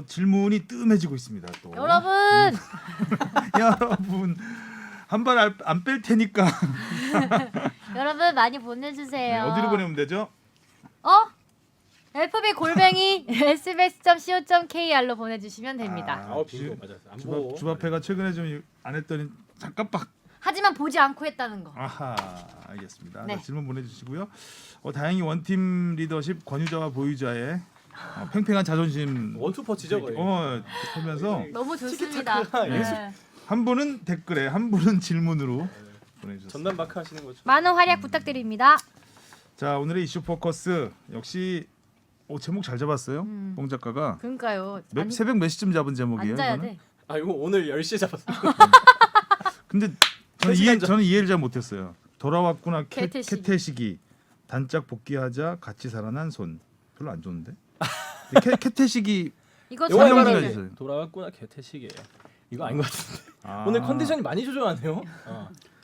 Speaker 2: 질문이 뜸해지고 있습니다. 또
Speaker 1: 여러분
Speaker 2: 여러분 한 발 안 뺄 테니까
Speaker 1: 여러분 많이
Speaker 2: 네,
Speaker 1: 보내주세요.
Speaker 2: 어디로 보내면 되죠?
Speaker 1: FB 골뱅이 sbs.co.kr로 보내주시면 됩니다.
Speaker 3: 아, 빙고 맞았어. 안 보고.
Speaker 2: 주바페가 최근에 좀 안 했더니 잠깐만.
Speaker 1: 하지만 보지 않고 했다는 거.
Speaker 2: 아하, 알겠습니다.
Speaker 1: 네.
Speaker 2: 자, 질문 보내주시고요. 다행히 원팀 리더십 권유자와 보유자의 팽팽한 자존심
Speaker 3: 원투퍼치죠 거의.
Speaker 2: 하면서
Speaker 1: 너무 좋습니다.
Speaker 3: 티키타카
Speaker 1: 네.
Speaker 2: 한 분은 댓글에 한 분은 질문으로 보내주셨습니다.
Speaker 3: 전담 마크 하시는 거죠.
Speaker 1: 많은 활약 부탁드립니다.
Speaker 2: 자, 오늘의 이슈 포커스 역시 제목 잘 잡았어요. 뽕 작가가
Speaker 1: 그러니까요.
Speaker 2: 새벽 몇 시쯤 잡은 제목이에요?
Speaker 1: 앉아야
Speaker 2: 이거는?
Speaker 1: 돼.
Speaker 3: 아 이거 오늘 10시에 잡았어요.
Speaker 2: 근데 저는,
Speaker 3: 시간 전.
Speaker 2: 저는 이해를 잘 못했어요. 돌아왔구나
Speaker 1: 개태식이.
Speaker 2: 캐태식이 단짝 복귀하자 같이 살아난 손 별로 안 좋은데 캐태식이
Speaker 1: 이거
Speaker 3: 영화
Speaker 2: 설명 좀
Speaker 1: 설명해
Speaker 2: 해주세요.
Speaker 3: 이거는 돌아왔구나 개태식이에요. 이거 아닌 것 같은데.
Speaker 2: 아.
Speaker 3: 오늘 컨디션이 많이 조정하네요.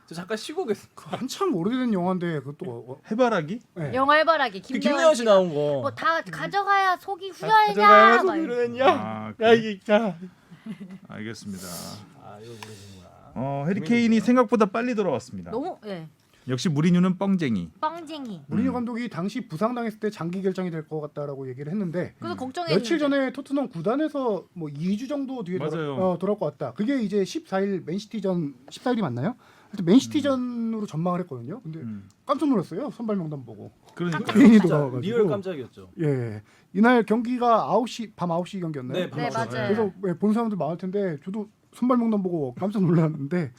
Speaker 3: 저 잠깐 쉬고 오겠습니다.
Speaker 4: 한참 오래된 영화인데 그것도
Speaker 2: 해바라기
Speaker 4: 네.
Speaker 1: 영화 해바라기
Speaker 3: 그 김대현 씨 나온 거.
Speaker 1: 뭐다 가져가야 속이
Speaker 3: 가져가야
Speaker 1: 후련하냐.
Speaker 3: 속이
Speaker 1: 막 이러고.
Speaker 3: 후련했냐?
Speaker 2: 아,
Speaker 3: 야
Speaker 2: 그래?
Speaker 3: 이게 야.
Speaker 2: 알겠습니다.
Speaker 3: 아 이거 모르시는구나.
Speaker 2: 해리케인이 생각보다 빨리 돌아왔습니다.
Speaker 1: 너무
Speaker 2: 역시 무리뉴는 뻥쟁이.
Speaker 1: 뻥쟁이.
Speaker 4: 무리뉴 감독이 당시 부상당했을 때 장기 결정이 될 것 같다라고 얘기를 했는데
Speaker 1: 그래서 걱정했는데.
Speaker 4: 며칠 전에 토트넘 구단에서 뭐 2주 정도 뒤에
Speaker 2: 맞아요.
Speaker 4: 돌아올 것 같다. 그게 이제 14일 맨시티전 14일이 맞나요? 하여튼 맨시티전으로 전망을 했거든요. 근데 깜짝 놀랐어요. 선발 명단 보고.
Speaker 2: 그러니까
Speaker 4: 케인이
Speaker 3: 진짜
Speaker 4: 돌아와가지고.
Speaker 3: 리얼 깜짝이었죠.
Speaker 4: 예. 이날 경기가 9시 밤 9시 경기였나요?
Speaker 3: 네, 밤
Speaker 1: 네,
Speaker 3: 9시.
Speaker 1: 맞아요.
Speaker 4: 그래서 본 사람들 많을 텐데 저도 선발 명단 보고 깜짝 놀랐는데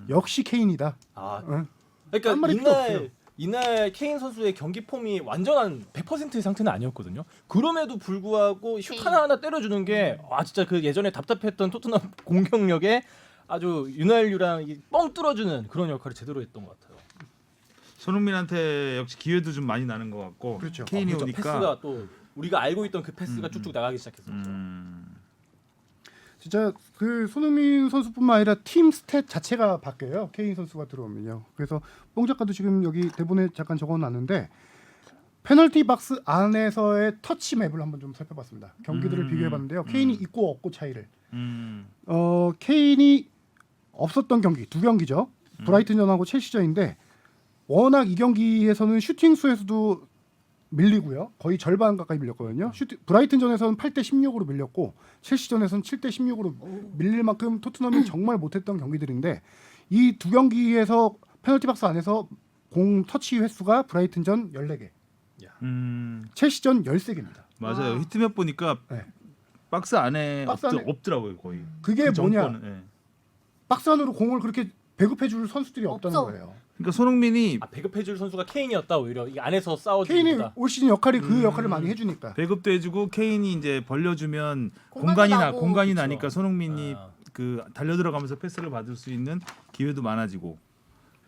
Speaker 4: 역시 케인이다.
Speaker 3: 아
Speaker 4: 어?
Speaker 3: 그러니까
Speaker 4: 한 말이 필요 없어요.
Speaker 3: 이날 케인 선수의 경기 폼이 완전한 100%의 상태는 아니었거든요. 그럼에도 불구하고 슛
Speaker 1: 케인.
Speaker 3: 하나 때려주는 게 진짜 그 예전에 답답했던 토트넘 공격력에 아주 윤활유랑 뻥 뚫어주는 그런 역할을 제대로 했던 것 같아요.
Speaker 2: 손흥민한테 역시 기회도 좀 많이 나는 것 같고
Speaker 4: 그렇죠.
Speaker 2: 케인이
Speaker 3: 그렇죠.
Speaker 2: 오니까
Speaker 3: 패스가 또 우리가 알고 있던 그 패스가 쭉쭉 나가기 시작했었죠.
Speaker 4: 진짜 그 손흥민 선수뿐만 아니라 팀 스탯 자체가 바뀌어요. 케인 선수가 들어오면요. 그래서 뽕 작가도 지금 여기 대본에 잠깐 적어놨는데 페널티 박스 안에서의 터치 맵을 한번 좀 살펴봤습니다. 경기들을 비교해봤는데요. 케인이 있고 없고 차이를. 케인이 없었던 경기 두 경기죠. 브라이튼전하고 첼시전인데 워낙 이 경기에서는 슈팅 수에서도 밀리고요. 거의 절반 가까이 밀렸거든요. 브라이튼전에서는 8대 16으로 밀렸고 첼시전에서는 7대 16으로 밀릴 만큼 토트넘이 정말 못했던 경기들인데 이 두 경기에서 페널티 박스 안에서 공 터치 횟수가 브라이튼전 14개, 첼시전 13개입니다.
Speaker 2: 맞아요.
Speaker 1: 와.
Speaker 2: 히트맵 보니까
Speaker 4: 네.
Speaker 2: 박스 안에,
Speaker 4: 박스 안에-
Speaker 2: 없더라고요 거의.
Speaker 4: 그게
Speaker 2: 그
Speaker 4: 뭐냐?
Speaker 2: 정권은, 예.
Speaker 4: 박스 안으로 공을 그렇게 배급해줄 선수들이 없다는
Speaker 1: 없어.
Speaker 4: 거예요.
Speaker 2: 그러니까 손흥민이
Speaker 3: 배급해줄 선수가 케인이었다 오히려 이 안에서
Speaker 4: 케인이
Speaker 3: 싸워주기보다.
Speaker 4: 올 시즌 역할이 그 역할을 많이 해주니까.
Speaker 2: 배급도 해주고 케인이 이제 벌려주면
Speaker 1: 공간이 나고.
Speaker 2: 공간이
Speaker 3: 그쵸.
Speaker 2: 나니까 손흥민이
Speaker 3: 아.
Speaker 2: 그 달려 들어가면서 패스를 받을 수 있는 기회도 많아지고.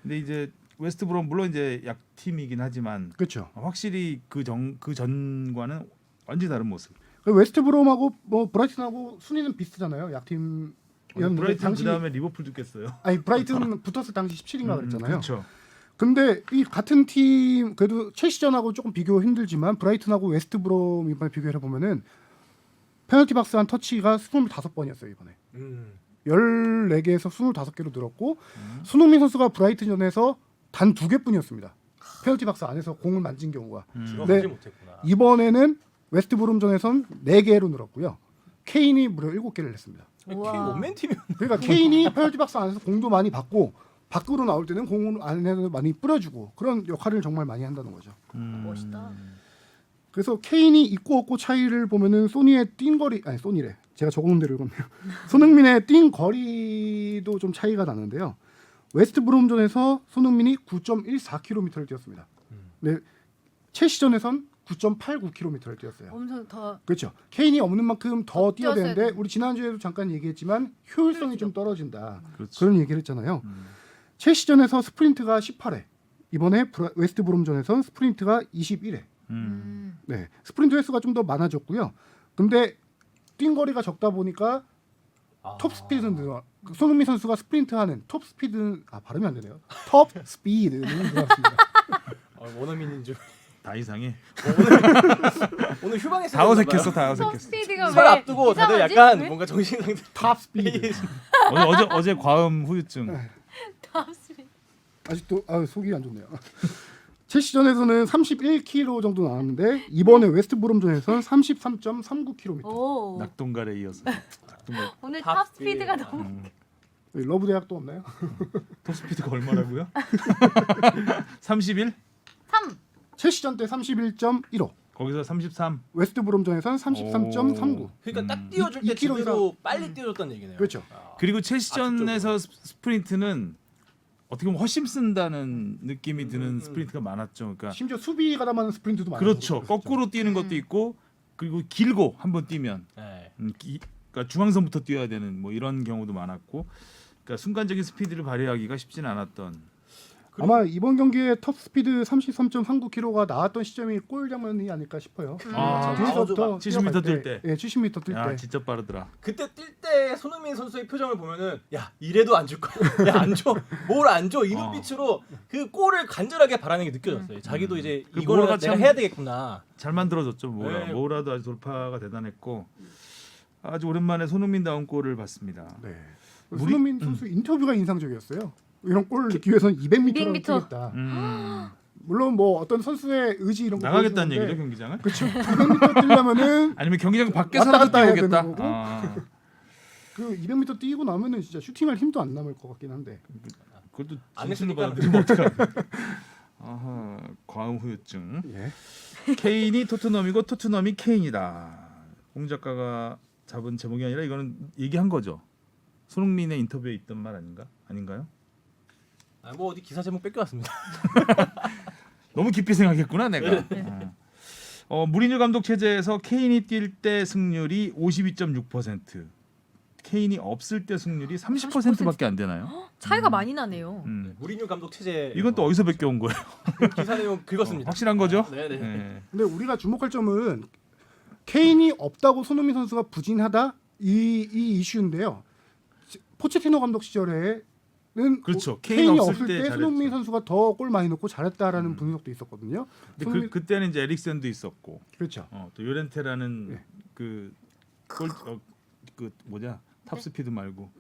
Speaker 2: 근데 이제 웨스트브롬 물론 이제 약팀이긴 하지만
Speaker 4: 그렇죠.
Speaker 2: 확실히 그 전과는 완전히 다른 모습.
Speaker 4: 웨스트브롬하고 뭐 브라이튼하고 순위는 비슷하잖아요. 약팀.
Speaker 2: 브라이튼
Speaker 4: 당시
Speaker 2: 그다음에 리버풀 죽겠어요.
Speaker 4: 아니 브라이튼 붙었을 당시 17인가 그랬잖아요.
Speaker 2: 그렇죠.
Speaker 4: 근데 이 같은 팀 그래도 첼시전하고 조금 비교 힘들지만 브라이튼하고 웨스트브롬 이번에 비교해 보면은 페널티 박스 한 터치가 25번이었어요 이번에. 14개에서 25개로 늘었고 손흥민 선수가 브라이튼전에서 단 2개뿐이었습니다. 페널티 박스 안에서 공을 만진 경우가.
Speaker 3: 들어가지
Speaker 4: 네.
Speaker 3: 못했구나.
Speaker 4: 이번에는 웨스트브롬전에선 4개로 늘었고요. 케인이 무려 7개를 했습니다.
Speaker 3: 케인
Speaker 1: 우와.
Speaker 3: 원맨 팀이
Speaker 4: 그러니까 케인이 페널티 박스 안에서 공도 많이 받고 밖으로 나올 때는 공을 안에서 많이 뿌려주고 그런 역할을 정말 많이 한다는 거죠.
Speaker 1: 멋있다.
Speaker 4: 그래서 케인이 있고 없고 차이를 보면은 소니의 뛴 거리 아니 소니래. 제가 적어놓은 대로 읽었네요. 손흥민의 뛴 거리도 좀 차이가 나는데요. 웨스트 브롬전에서 손흥민이 9.14km를 뛰었습니다. 네, 첼시전에선 9.89km를 뛰었어요.
Speaker 1: 엄청 더
Speaker 4: 그렇죠. 케인이 없는 만큼 더 뛰어야
Speaker 1: 뛰었어야
Speaker 4: 되는데
Speaker 1: 돼.
Speaker 4: 우리 지난주에도 잠깐 얘기했지만 효율성이 좀 떨어진다.
Speaker 2: 그렇죠.
Speaker 4: 그런 얘기를 했잖아요. 첼시전에서 스프린트가 18회, 이번에 웨스트 브롬전에서는 스프린트가 21회. 네, 스프린트 횟수가 좀 더 많아졌고요. 근데 뛴 거리가 적다 보니까 톱 스피드는 늘어. 손흥민 선수가 스프린트하는 톱 스피드는 발음이 안 되네요. 톱 스피드는 늘었습니다.
Speaker 3: 원어민인 줄.
Speaker 2: 다 이상해.
Speaker 3: 오늘 휴방에서
Speaker 2: 다 어색했어, 다
Speaker 1: 톱
Speaker 2: 어색했어.
Speaker 1: 스피드가
Speaker 3: 설
Speaker 1: 왜
Speaker 3: 앞두고 다들
Speaker 1: 이상하지?
Speaker 3: 약간
Speaker 1: 왜?
Speaker 3: 뭔가 정신 상태.
Speaker 4: 탑 스피드.
Speaker 2: 어제 과음 후유증.
Speaker 1: 톱 스피드.
Speaker 4: 아직도 속이 안 좋네요. 첼시전에서는 31km 정도 나왔는데 이번에 웨스트 브롬전에서는 33.39km.
Speaker 1: 오.
Speaker 2: 낙동갈에 이어서. 낙동갈.
Speaker 1: 오늘
Speaker 3: 탑
Speaker 1: 탑 스피드가
Speaker 3: 스피드.
Speaker 1: 너무
Speaker 4: 러브 대학도 없나요?
Speaker 2: 톱스피드가 얼마라고요? 31?
Speaker 1: 3.
Speaker 4: 첼시전 때 31.15.
Speaker 2: 거기서 33.
Speaker 4: 웨스트 브롬전에서는 33.39.
Speaker 3: 그러니까 딱 띄워줄 때
Speaker 4: 2km 이상.
Speaker 3: 제대로 빨리 띄워줬다는 얘기네요.
Speaker 4: 그렇죠.
Speaker 2: 그리고 첼시전에서 스프린트는 어떻게 보면 훨씬 쓴다는 느낌이 드는 스프린트가 많았죠. 그러니까
Speaker 4: 심지어 수비 가담하는 스프린트도 많아요.
Speaker 2: 그렇죠. 거꾸로 뛰는 것도 있고 그리고 길고 한번 뛰면
Speaker 3: 네.
Speaker 2: 그러니까 중앙선부터 뛰어야 되는 뭐 이런 경우도 많았고 그러니까 순간적인 스피드를 발휘하기가 쉽지는 않았던.
Speaker 4: 아마 이번 경기에 톱 스피드 33.39km가 나왔던 시점이 골 장면이 아닐까 싶어요.
Speaker 2: 아,
Speaker 4: 뒤에서부터
Speaker 2: 70m 뛸 때.
Speaker 4: 예, 70m 뛸
Speaker 2: 야
Speaker 4: 때.
Speaker 2: 진짜 빠르더라.
Speaker 3: 그때 뛸 때 손흥민 선수의 표정을 보면은 야 이래도 안 줄 거야. 야 안 줘. 뭘 안 줘. 이 눈빛으로 그 골을 간절하게 바라는 게 느껴졌어요. 자기도 이제
Speaker 2: 그
Speaker 3: 이거를
Speaker 2: 모라가
Speaker 3: 내가
Speaker 2: 참-
Speaker 3: 해야 되겠구나.
Speaker 2: 잘 만들어졌죠. 모라.
Speaker 3: 네.
Speaker 2: 모라도 아주 돌파가 대단했고 아주 오랜만에 손흥민다운 골을 봤습니다.
Speaker 4: 네.
Speaker 2: 우리-
Speaker 4: 손흥민 선수 인터뷰가 인상적이었어요. 이런 골을 넣기 위해서는 200m를
Speaker 1: 200m.
Speaker 4: 뛰겠다.
Speaker 2: 음,
Speaker 4: 물론 뭐 어떤 선수의 의지 이런 거
Speaker 2: 나가겠다는
Speaker 4: 보여주는데
Speaker 2: 얘기죠 경기장을?
Speaker 4: 그렇죠. 200m 뛰려면은
Speaker 2: 아니면 경기장
Speaker 4: 왔다
Speaker 2: 밖에서라도
Speaker 4: 갔다 해야
Speaker 2: 뛰어야겠다.
Speaker 4: 되는 거고. 그 200m 뛰고 나면은 진짜 슈팅할 힘도 안 남을 것 같긴 한데.
Speaker 2: 그것도
Speaker 3: 안
Speaker 2: 진실로
Speaker 3: 했으니까.
Speaker 2: 받아들이면 어떡하나. 아하, 과음 후유증.
Speaker 4: 예.
Speaker 2: 케인이 토트넘이고 토트넘이 케인이다. 홍 작가가 잡은 제목이 아니라 이거는 얘기한 거죠. 손흥민의 인터뷰에 있던 말 아닌가요?
Speaker 3: 뭐 어디 기사 제목 뺏겨왔습니다.
Speaker 2: 너무 깊이 생각했구나 내가. 무리뉴 감독 체제에서 케인이 뛸 때 승률이 52.6%, 케인이 없을 때 승률이 30%밖에 안 되나요?
Speaker 1: 차이가 많이 나네요.
Speaker 3: 무리뉴 감독 체제.
Speaker 2: 이건 또 어디서 베껴온 거예요?
Speaker 3: 기사 내용 긁었습니다.
Speaker 2: 확실한 거죠?
Speaker 3: 네네.
Speaker 2: 네.
Speaker 4: 근데 우리가 주목할 점은 케인이 없다고 손흥민 선수가 부진하다 이 이슈인데요. 포체티노 감독 시절에는
Speaker 2: 그렇죠.
Speaker 4: 케인이
Speaker 2: 없을
Speaker 4: 없을
Speaker 2: 때
Speaker 4: 때 손흥민
Speaker 2: 잘했죠.
Speaker 4: 선수가 더 골 많이 넣고 잘했다라는 분석도 있었거든요.
Speaker 2: 근데 그때는 이제 에릭센도 있었고
Speaker 4: 그렇죠.
Speaker 2: 또 요렌테라는
Speaker 4: 네.
Speaker 2: 그 탑스피드 말고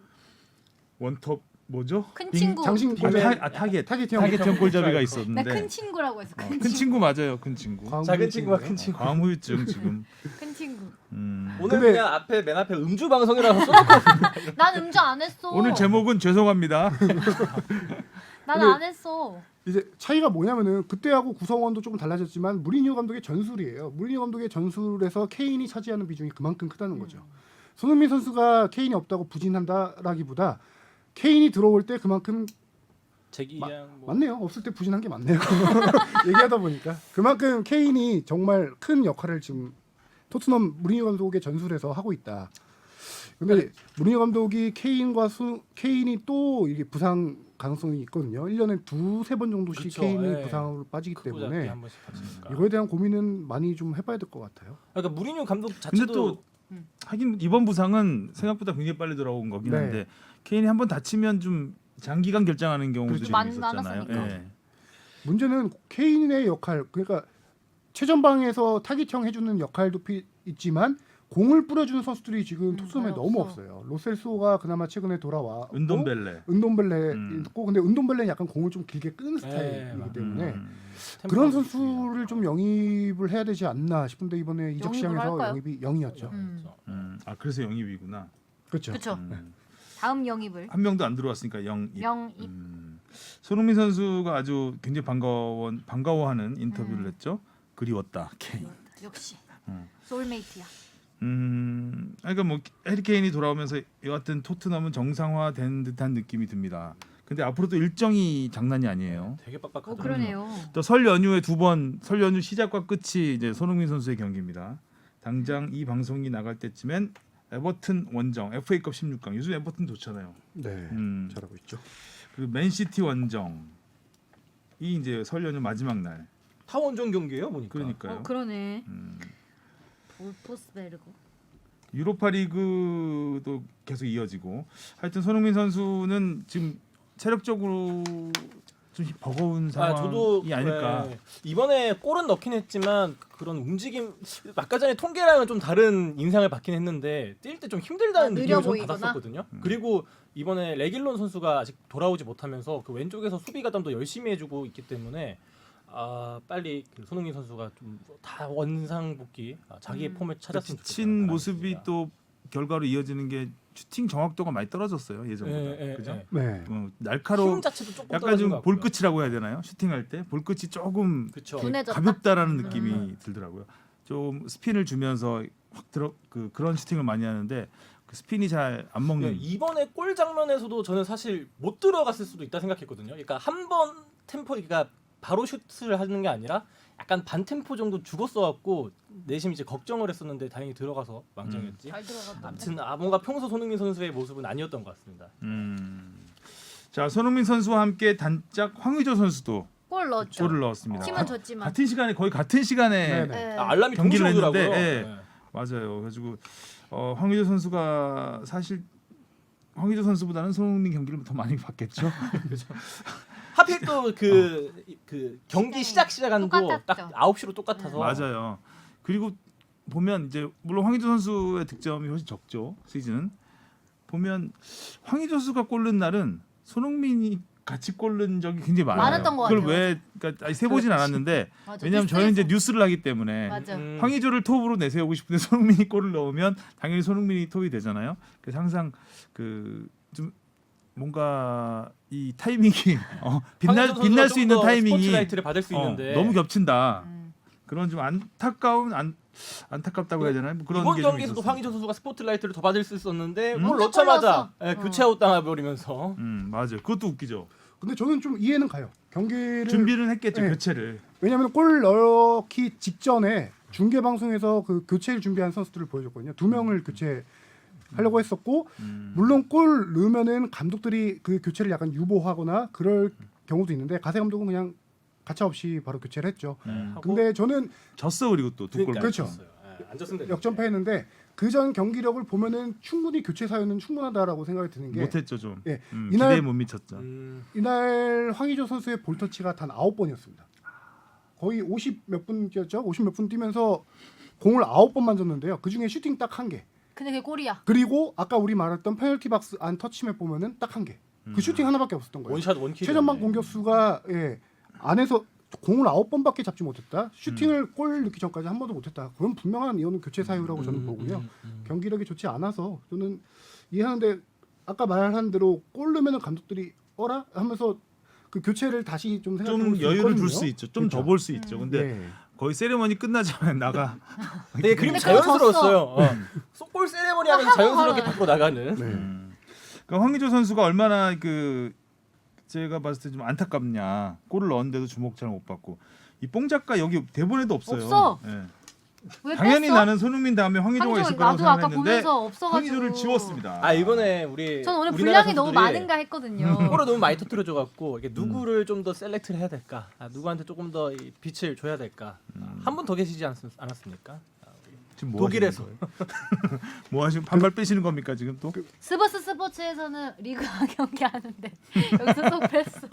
Speaker 2: 원톱 뭐죠?
Speaker 1: 큰 친구.
Speaker 4: 장신
Speaker 2: 타겟
Speaker 4: 타겟형
Speaker 2: 타겟형 골잡이가
Speaker 1: 나
Speaker 2: 있었는데
Speaker 1: 큰 친구라고 했어.
Speaker 2: 큰 친구 맞아요. 큰 친구.
Speaker 3: 작은 친구와 큰 친구.
Speaker 2: 과음 후유증 지금.
Speaker 1: 큰 친구.
Speaker 3: 오늘
Speaker 4: 근데-
Speaker 3: 그냥 맨 앞에 음주 방송이라서 써.
Speaker 1: 난 음주 안 했어.
Speaker 2: 오늘 제목은 죄송합니다.
Speaker 1: 난
Speaker 4: 근데-
Speaker 1: 안 했어.
Speaker 4: 이제 차이가 뭐냐면은 그때하고 구성원도 조금 달라졌지만 무리뉴 감독의 전술이에요. 무리뉴 감독의 전술에서 케인이 차지하는 비중이 그만큼 크다는 거죠. 손흥민 선수가 케인이 없다고 부진한다라기보다 케인이 들어올 때 그만큼
Speaker 3: 제기양 뭐.
Speaker 4: 맞네요. 없을 때 부진한 게 맞네요. 얘기하다 보니까 그만큼 케인이 정말 큰 역할을 지금 토트넘 무리뉴 감독의 전술에서 하고 있다. 근데 무리뉴 감독이 케인이 또 이게 부상 가능성이 있거든요. 1년에 2-3번 정도씩
Speaker 3: 그쵸,
Speaker 4: 케인이
Speaker 3: 예.
Speaker 4: 부상으로 빠지기
Speaker 3: 크고 작게
Speaker 4: 때문에
Speaker 3: 한 번씩 다치니까.
Speaker 4: 이거에 대한 고민은 많이 좀 해봐야 될 것 같아요.
Speaker 3: 그러니까 무리뉴 감독
Speaker 2: 근데
Speaker 3: 자체도
Speaker 2: 또 하긴 이번 부상은 생각보다 굉장히 빨리 돌아온 거긴
Speaker 4: 네.
Speaker 2: 한데 케인이 한번 다치면 좀 장기간 결장하는 경우들이
Speaker 4: 그렇죠.
Speaker 2: 좀 있었잖아요.
Speaker 1: 많았으니까.
Speaker 2: 예.
Speaker 4: 문제는 케인의 역할, 그러니까 최전방에서 타깃형 해주는 역할도 있지만 공을 뿌려주는 선수들이 지금 토트넘에
Speaker 1: 잘
Speaker 4: 너무
Speaker 1: 없어.
Speaker 4: 없어요. 로셀소가 그나마 최근에 돌아와.
Speaker 2: 은돈벨레.
Speaker 4: 은돈벨레
Speaker 2: 음.
Speaker 4: 있고, 근데 은돈벨레는 약간 공을 좀 길게 끄는
Speaker 3: 네,
Speaker 4: 스타일이기
Speaker 3: 맞아요.
Speaker 4: 때문에
Speaker 3: 템포가
Speaker 4: 그런
Speaker 3: 좀
Speaker 4: 선수를 좀 영입을 해야 되지 않나 싶은데 이번에 이적
Speaker 1: 영입을
Speaker 4: 시장에서
Speaker 1: 할까요?
Speaker 4: 영입이 0이었죠.
Speaker 2: 그래서 영입이구나.
Speaker 4: 그렇죠.
Speaker 1: 그렇죠.
Speaker 2: 음.
Speaker 1: 다음 영입을
Speaker 2: 한 명도 안 들어왔으니까 영입.
Speaker 1: 영입.
Speaker 2: 손흥민 선수가 아주 굉장히 반가워하는 인터뷰를 했죠. 그리웠다 케인.
Speaker 1: 역시
Speaker 2: 음.
Speaker 1: 소울메이트야.
Speaker 2: 그러니까 뭐 해리케인이 돌아오면서 여하튼 토트넘은 정상화된 듯한 느낌이 듭니다. 근데 앞으로도 일정이 장난이 아니에요.
Speaker 3: 되게 빡빡하다.
Speaker 1: 그러네요.
Speaker 2: 또 설 연휴에 두 번, 설 연휴 시작과 끝이 이제 손흥민 선수의 경기입니다. 당장 이 방송이 나갈 때쯤엔 에버튼 원정 FA컵 16강. 요즘 에버튼 좋잖아요.
Speaker 4: 네, 잘하고 있죠.
Speaker 2: 그리고 맨시티 원정이 이제 설 연휴 마지막 날.
Speaker 3: 타원전 경기예요, 보니까.
Speaker 2: 그러니까요.
Speaker 1: 그러네. 볼포스베르그.
Speaker 2: 유로파리그도 계속 이어지고 하여튼 손흥민 선수는 지금 체력적으로 좀 버거운 상황이
Speaker 3: 저도
Speaker 2: 아닐까.
Speaker 3: 네. 이번에 골은 넣긴 했지만 그런 움직임 아까 전에 통계랑은 좀 다른 인상을 받긴 했는데 뛸 때 좀 힘들다는
Speaker 1: 느려
Speaker 3: 느낌을 좀
Speaker 1: 보이거나?
Speaker 3: 받았었거든요. 그리고 이번에 레길론 선수가 아직 돌아오지 못하면서 그 왼쪽에서 수비 가담도 열심히 해주고 있기 때문에 빨리 그 손흥민 선수가 좀 다 원상복귀 자기의 폼을 찾았으면 좋겠다.
Speaker 2: 지친 모습이 또 결과로 이어지는 게 슈팅 정확도가 많이 떨어졌어요 예전보다. 그죠?
Speaker 4: 네.
Speaker 3: 힘
Speaker 2: 날카로운
Speaker 3: 자체도 조금
Speaker 2: 약간
Speaker 3: 떨어진 것
Speaker 2: 좀
Speaker 3: 같고요.
Speaker 2: 볼끝이라고 해야 되나요? 슈팅할 때 볼끝이 조금
Speaker 3: 그쵸.
Speaker 1: 둔해졌다?
Speaker 2: 가볍다라는 느낌이 들더라고요. 좀 스핀을 주면서 확 들어 그런 슈팅을 많이 하는데 그 스핀이 잘 안 먹는.
Speaker 3: 네, 이번에 골 장면에서도 저는 사실 못 들어갔을 수도 있다 생각했거든요. 그러니까 한 번 템포, 그러니까 바로 슛을 하는 게 아니라 약간 반 템포 정도 죽었어갖고 내심 이제 걱정을 했었는데 다행히 들어가서 망정했지.
Speaker 1: 잘 들어갔다.
Speaker 3: 아무튼 뭔가 평소 손흥민 선수의 모습은 아니었던 것 같습니다.
Speaker 2: 자 손흥민 선수와 함께 단짝 황의조 선수도
Speaker 1: 골 넣었죠.
Speaker 2: 골을 넣었습니다.
Speaker 1: 팀은 졌지만.
Speaker 2: 같은 시간에 거의 같은 시간에
Speaker 4: 네네.
Speaker 1: 네.
Speaker 3: 알람이
Speaker 2: 경기를
Speaker 3: 동시에
Speaker 2: 했는데,
Speaker 3: 오더라고요.
Speaker 2: 예.
Speaker 3: 네.
Speaker 2: 맞아요. 그래가지고 황의조 선수가 사실 황의조 선수보다는 손흥민 경기를 더 많이 봤겠죠.
Speaker 3: 하필 또 그 경기 시작한도 딱
Speaker 1: 똑같았죠.
Speaker 3: 9시로 똑같아서
Speaker 2: 맞아요. 그리고 보면 이제 물론 황의조 선수의 득점이 훨씬 적죠 시즌은. 보면 황의조 선수가 골 넣은 날은 손흥민이 같이 골 넣은 적이 굉장히 많아요.
Speaker 1: 많았던 것
Speaker 2: 그걸
Speaker 1: 같아요.
Speaker 2: 왜 그러니까 세보진 않았는데
Speaker 1: 맞아.
Speaker 2: 왜냐하면 저희는 이제
Speaker 1: 뉴스에서.
Speaker 2: 뉴스를 하기 때문에
Speaker 1: 맞아.
Speaker 2: 황의조를 톱으로 내세우고 싶은데 손흥민이 골을 넣으면 당연히 손흥민이 톱이 되잖아요. 그래서 항상 그 좀 뭔가 이 타이밍이 빛날 수 있는 타이밍이
Speaker 3: 스포트라이트를 받을 수 있는데
Speaker 2: 너무 겹친다.
Speaker 1: 음.
Speaker 2: 그런 좀 안타깝다고 해야 되나요? 뭐 그런
Speaker 3: 이번
Speaker 2: 게 좀
Speaker 3: 경기에서도
Speaker 2: 있었어요.
Speaker 3: 황의조 선수가 스포트라이트를 더 받을 수 있었는데 골
Speaker 1: 골
Speaker 3: 넣자마자
Speaker 1: 넣었어.
Speaker 3: 교체아웃 당해버리면서
Speaker 2: 맞아요. 그것도 웃기죠.
Speaker 4: 근데 저는 좀 이해는 가요. 경기를
Speaker 2: 준비는 했겠죠
Speaker 4: 네.
Speaker 2: 교체를.
Speaker 4: 왜냐하면 골 넣기 직전에 중계 방송에서 그 교체를 준비한 선수들을 보여줬거든요. 2명을 교체하려고 했었고 물론 골 넣으면은 감독들이 그 교체를 약간 유보하거나 그럴 경우도 있는데 가세 감독은 그냥 가차없이 바로 교체를 했죠.
Speaker 3: 하고
Speaker 4: 근데 저는
Speaker 2: 졌어 그리고 또 두 골.
Speaker 4: 그렇죠.
Speaker 3: 안 졌으면 되는데.
Speaker 4: 역전패했는데 그전 경기력을 보면은 충분히 교체 사유는 충분하다라고 생각이 드는 게
Speaker 2: 못했죠 좀.
Speaker 4: 예,
Speaker 2: 기대에
Speaker 4: 이날
Speaker 2: 못 미쳤죠.
Speaker 4: 이날 황의조 선수의 볼터치가 단 9번이었습니다. 거의 50 몇 분 뛰었죠. 50 몇 분 뛰면서 공을 9번 만졌는데요. 그중에 슈팅 딱 한 개.
Speaker 1: 근데 그게 골이야.
Speaker 4: 그리고 아까 우리 말했던 페널티 박스 안 터치맵 보면은 딱 한 개. 그 슈팅 하나밖에 없었던 거예요.
Speaker 3: 원샷 원킬.
Speaker 4: 최전방 공격수가 안에서 공을 9번밖에 잡지 못했다. 슈팅을 골 넣기 전까지 한 번도 못했다. 그건 분명한 이거는 교체 사유라고 저는 보고요. 경기력이 좋지 않아서 저는 이해하는데 아까 말한 대로 골 넣으면 감독들이 어라 하면서 그 교체를 다시 좀 생각해
Speaker 2: 좀 여유를 둘 수 있죠. 좀 더
Speaker 4: 그렇죠.
Speaker 2: 볼 수 있죠. 근데
Speaker 4: 네.
Speaker 2: 거의 세리머니 끝나자마자 나가.
Speaker 3: 네, 그리고
Speaker 1: 근데
Speaker 3: 자연스러웠어요. 골 세레머니 하면서
Speaker 1: 하고
Speaker 3: 자연스럽게
Speaker 1: 바로
Speaker 3: 받고 나가는.
Speaker 4: 네.
Speaker 2: 그러니까 황의조 선수가 얼마나 그 제가 봤을 때 좀 안타깝냐. 골을 넣었는데도 주목 잘 못 받고. 이 뽕 작가 여기 대본에도 없어요.
Speaker 1: 없어.
Speaker 2: 예.
Speaker 1: 왜
Speaker 2: 당연히
Speaker 1: 뺐어?
Speaker 2: 나는 손흥민 다음에 황의조가 있을 거라고
Speaker 1: 나도 아까
Speaker 2: 생각했는데
Speaker 1: 보면서 없어가지고.
Speaker 2: 황의조를 지웠습니다.
Speaker 3: 이번에
Speaker 1: 전 오늘
Speaker 3: 우리나라
Speaker 1: 분량이 너무
Speaker 3: 선수들이
Speaker 1: 많은가 했거든요.
Speaker 3: 골을 너무 많이 터뜨려줘 갖고 이게 누구를 좀 더 셀렉트를 해야 될까? 누구한테 조금 더 이 빛을 줘야 될까? 한 분 더 계시지 않았습니까?
Speaker 2: 지금 뭐
Speaker 3: 독일에서.
Speaker 2: 하시는 거예요? 뭐 하시고 반발 빼시는 겁니까 지금 또?
Speaker 1: 스버스 스포츠에서는 리그 경기 하는데 여기서 또 뺐어.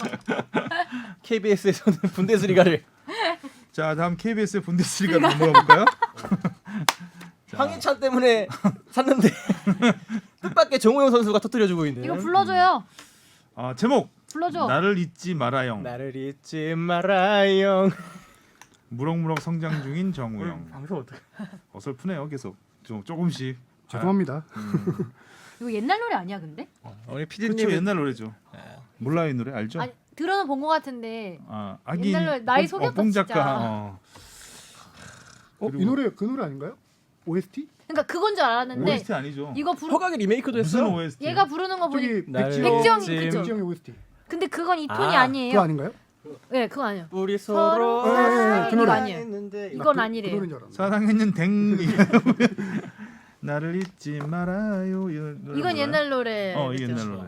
Speaker 3: KBS에서는 분데스리가를
Speaker 2: 자 다음 KBS의 분데스리가 넘어가 볼까요?
Speaker 3: 황희찬 때문에 샀는데 뜻밖의 정우영 선수가 터뜨려주고 있는.
Speaker 1: 이거 불러줘요.
Speaker 2: 제목
Speaker 1: 불러줘.
Speaker 2: 나를 잊지 마라영.
Speaker 3: 나를 잊지 마라영.
Speaker 2: 무럭무럭 성장 중인 정우영.
Speaker 3: 방송 어떡해?
Speaker 2: 어설프네요 계속 좀 조금씩.
Speaker 4: 죄송합니다.
Speaker 1: 이거 옛날 노래 아니야 근데?
Speaker 3: 우리
Speaker 2: 그렇죠 옛날 노래죠. 몰라요 이 노래 알죠?
Speaker 1: 아니 들어는 본 것 같은데.
Speaker 2: 아기
Speaker 1: 옛날 노래 나이 속였다,
Speaker 2: 뽕 작가.
Speaker 1: 진짜.
Speaker 2: 그리고-
Speaker 4: 이 노래 그 노래 아닌가요? OST?
Speaker 1: 그러니까 그건 줄 알았는데
Speaker 2: OST 아니죠?
Speaker 1: 이거 부르
Speaker 3: 허각의 리메이크도
Speaker 2: 무슨
Speaker 3: 했어요.
Speaker 2: OST?
Speaker 1: 얘가 부르는 거 보니
Speaker 4: 저기
Speaker 3: 날
Speaker 1: 백지영,
Speaker 3: 찜.
Speaker 1: 그죠?
Speaker 4: 백지영의 OST.
Speaker 1: 근데 그건 이 톤이
Speaker 3: 아,
Speaker 1: 아니에요.
Speaker 4: 그거 아닌가요?
Speaker 1: 네, 그거 아니에요.
Speaker 3: 우리
Speaker 1: 서로
Speaker 3: 서로
Speaker 4: 그 노래.
Speaker 1: 아니에요.
Speaker 3: 했는데
Speaker 1: 이건
Speaker 4: 그
Speaker 1: 아니래요.
Speaker 4: 노래인 줄 알았는데.
Speaker 2: 사랑했는 댕 나를 잊지 말아요. 이건
Speaker 1: 이건 옛날 노래.
Speaker 2: 이 옛날 노래.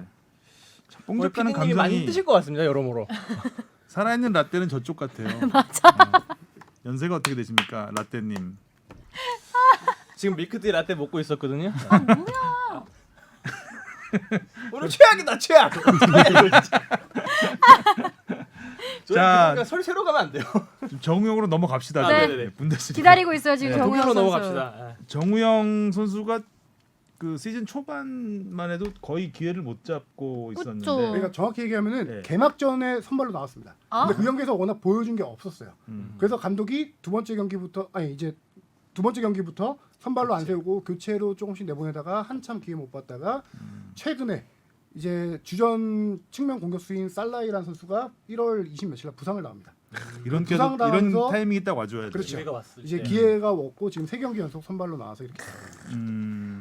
Speaker 2: 참
Speaker 3: 오늘
Speaker 2: 뽕잡다는
Speaker 3: PD님이 많이
Speaker 2: 감정이
Speaker 3: 뜨실 것 같습니다. 여러모로.
Speaker 2: 살아있는 라떼는 저쪽 같아요. 맞아. 연세가 어떻게 되십니까, 라떼님?
Speaker 3: 지금 밀크티 라떼 먹고 있었거든요.
Speaker 1: 아, 뭐야?
Speaker 3: 오늘 최악이다 최악.
Speaker 2: 자.
Speaker 3: 자, 설 새로 가면 안 돼요.
Speaker 2: 좀 정우영으로 넘어갑시다.
Speaker 1: 네.
Speaker 2: 네. 분데스리가.
Speaker 1: 기다리고 있어요 지금
Speaker 2: 네.
Speaker 1: 정우영
Speaker 3: 독일로
Speaker 1: 선수.
Speaker 3: 넘어갑시다.
Speaker 2: 정우영 선수가 그 시즌 초반만 해도 거의 기회를 못 잡고 있었는데
Speaker 1: 그쵸.
Speaker 4: 그러니까 정확히 얘기하면은
Speaker 2: 네.
Speaker 4: 개막전에 선발로 나왔습니다.
Speaker 1: 아?
Speaker 4: 근데 그 경기에서 워낙 보여준 게 없었어요.
Speaker 2: 음.
Speaker 4: 그래서 감독이 두 번째 경기부터 선발로 안 세우고 교체로 조금씩 내보내다가 한참 기회 못 봤다가 최근에 이제 주전 측면 공격수인 살라이라는 선수가 1월 20 며칠 날 부상을 나옵니다.
Speaker 2: 이런
Speaker 4: 부상
Speaker 2: 때도 이런
Speaker 4: 당하면서-
Speaker 2: 타이밍이 딱 와줘야 돼.
Speaker 4: 그렇죠.
Speaker 3: 기회가 왔을
Speaker 4: 이제
Speaker 3: 때.
Speaker 4: 기회가 왔고 지금 3경기 연속 선발로 나와서 이렇게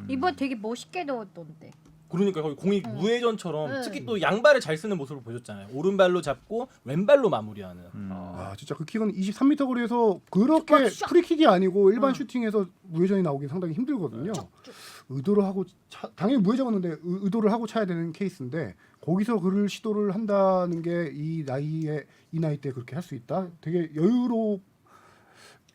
Speaker 1: 이번 되게 멋있게 넣었던데.
Speaker 3: 그러니까 거의 공이 무회전처럼
Speaker 1: 네.
Speaker 3: 특히 또 양발을 잘 쓰는 모습을 보여줬잖아요. 오른발로 잡고 왼발로 마무리하는.
Speaker 4: 아 진짜 그 킥은 23m 거리에서 그렇게
Speaker 1: 쫙, 쫙.
Speaker 4: 프리킥이 아니고 일반
Speaker 1: 응.
Speaker 4: 슈팅에서 무회전이 나오기 상당히 힘들거든요. 의도를 하고 당연히 무회전이었는데 의도를 하고 차야 되는 케이스인데 거기서 그를 시도를 한다는 게 이 나이 때 그렇게 할 수 있다. 되게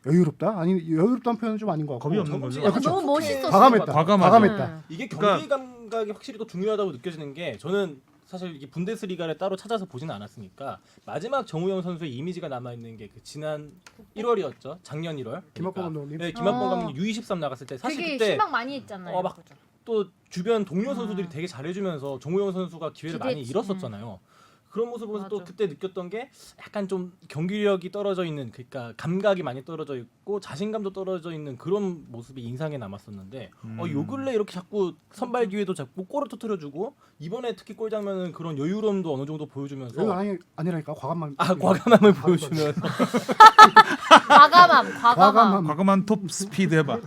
Speaker 4: 여유롭다? 아니 여유롭다는 표현은 좀 아닌 것 같고
Speaker 2: 겁이 없는 거죠.
Speaker 3: 약간
Speaker 1: 너무
Speaker 3: 좀
Speaker 1: 멋있었어요.
Speaker 4: 과감했다.
Speaker 2: 과감하죠.
Speaker 4: 과감했다.
Speaker 3: 이게
Speaker 2: 그러니까-
Speaker 3: 경기 감각이 확실히 또 중요하다고 느껴지는 게 저는 사실 이게 분데스리가를 따로 찾아서 보지는 않았으니까 마지막 정우영 선수의 이미지가 남아 있는 게 그 지난 1월이었죠. 작년 1월.
Speaker 4: 김학범 감독님.
Speaker 3: 네, 김학범
Speaker 1: 어.
Speaker 3: 감독님 U23 나갔을 때 사실
Speaker 1: 되게
Speaker 3: 그때
Speaker 1: 실망 많이 했잖아요.
Speaker 3: 막
Speaker 1: 그죠?
Speaker 3: 또 주변 동료 선수들이 되게 잘해주면서 정우영 선수가 기회를 많이
Speaker 1: 기대했지.
Speaker 3: 잃었었잖아요. 그런 모습을 보면서 또
Speaker 1: 맞아.
Speaker 3: 그때 느꼈던 게 약간 좀 경기력이 떨어져 있는 그러니까 감각이 많이 떨어져 있고 자신감도 떨어져 있는 그런 모습이 인상에 남았었는데 요 근래 이렇게 자꾸 선발 기회도 잡고 골을 터뜨려주고 이번에 특히 골 장면은 그런 여유로움도 어느 정도 보여주면서
Speaker 4: 이건 아니라니까 과감한.
Speaker 3: 과감함을 보여주면서
Speaker 1: 과감함.
Speaker 2: 과감한 톱 스피드 해봐.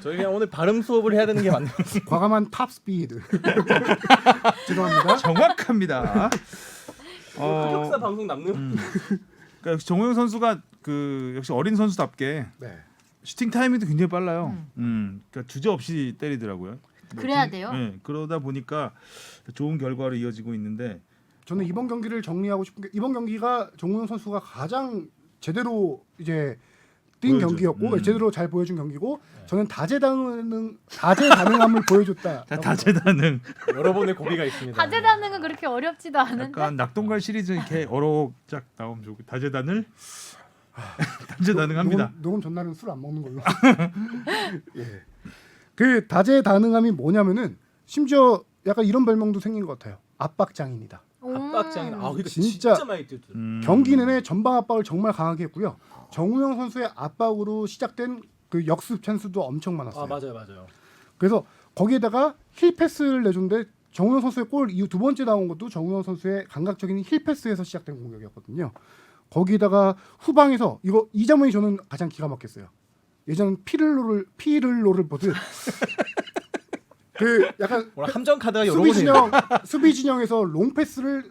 Speaker 3: 저희 그냥 오늘 발음 수업을 해야 되는 게 맞네요.
Speaker 4: 과감한 탑 스피드. 죄송합니다.
Speaker 2: 정확합니다.
Speaker 3: 흑역사 방송 남는
Speaker 2: 그러니까 정우영 선수가 그 역시 어린 선수답게
Speaker 4: 네.
Speaker 2: 슈팅 타이밍도 굉장히 빨라요. 그러니까 주저 없이 때리더라고요.
Speaker 1: 그래야 돼요?
Speaker 2: 네, 그러다 보니까 좋은 결과로 이어지고 있는데
Speaker 4: 저는 이번 경기를 정리하고 싶은 게 이번 경기가 정우영 선수가 가장 제대로 이제 뛴
Speaker 2: 보여준,
Speaker 4: 경기였고 제대로 잘 보여준 경기고 저는 다재다능함을 보여줬다.
Speaker 2: 다재다능
Speaker 3: 여러 번의 고비가 있습니다.
Speaker 1: 다재다능은 그렇게 어렵지도 않은데.
Speaker 2: 약간 낙동갈 시리즈 이렇게 어록짝 나오면 좋고 다재다능 다재다능합니다.
Speaker 4: 녹음 전날은 술 안 먹는 걸로. 예. 그 다재다능함이 뭐냐면은 심지어 약간 이런 별명도 생긴 것 같아요. 압박 장인이다.
Speaker 3: 압박장인. 그러니까
Speaker 4: 진짜-
Speaker 3: 진짜 많이 뛰었죠.
Speaker 4: 경기 내내 전방 압박을 정말 강하게 했고요. 정우영 선수의 압박으로 시작된 그 역습 찬스도 엄청 많았어요.
Speaker 3: 맞아요.
Speaker 4: 그래서 거기에다가 힐 패스를 내줬는데 정우영 선수의 골 이후 두 번째 나온 것도 정우영 선수의 감각적인 힐 패스에서 시작된 공격이었거든요. 거기에다가 후방에서 이 장면이 저는 가장 기가 막혔어요. 예전 피를로를 보듯 그 약간
Speaker 3: 함정 카드가 여러 번
Speaker 4: 수비 진영에서 롱 패스를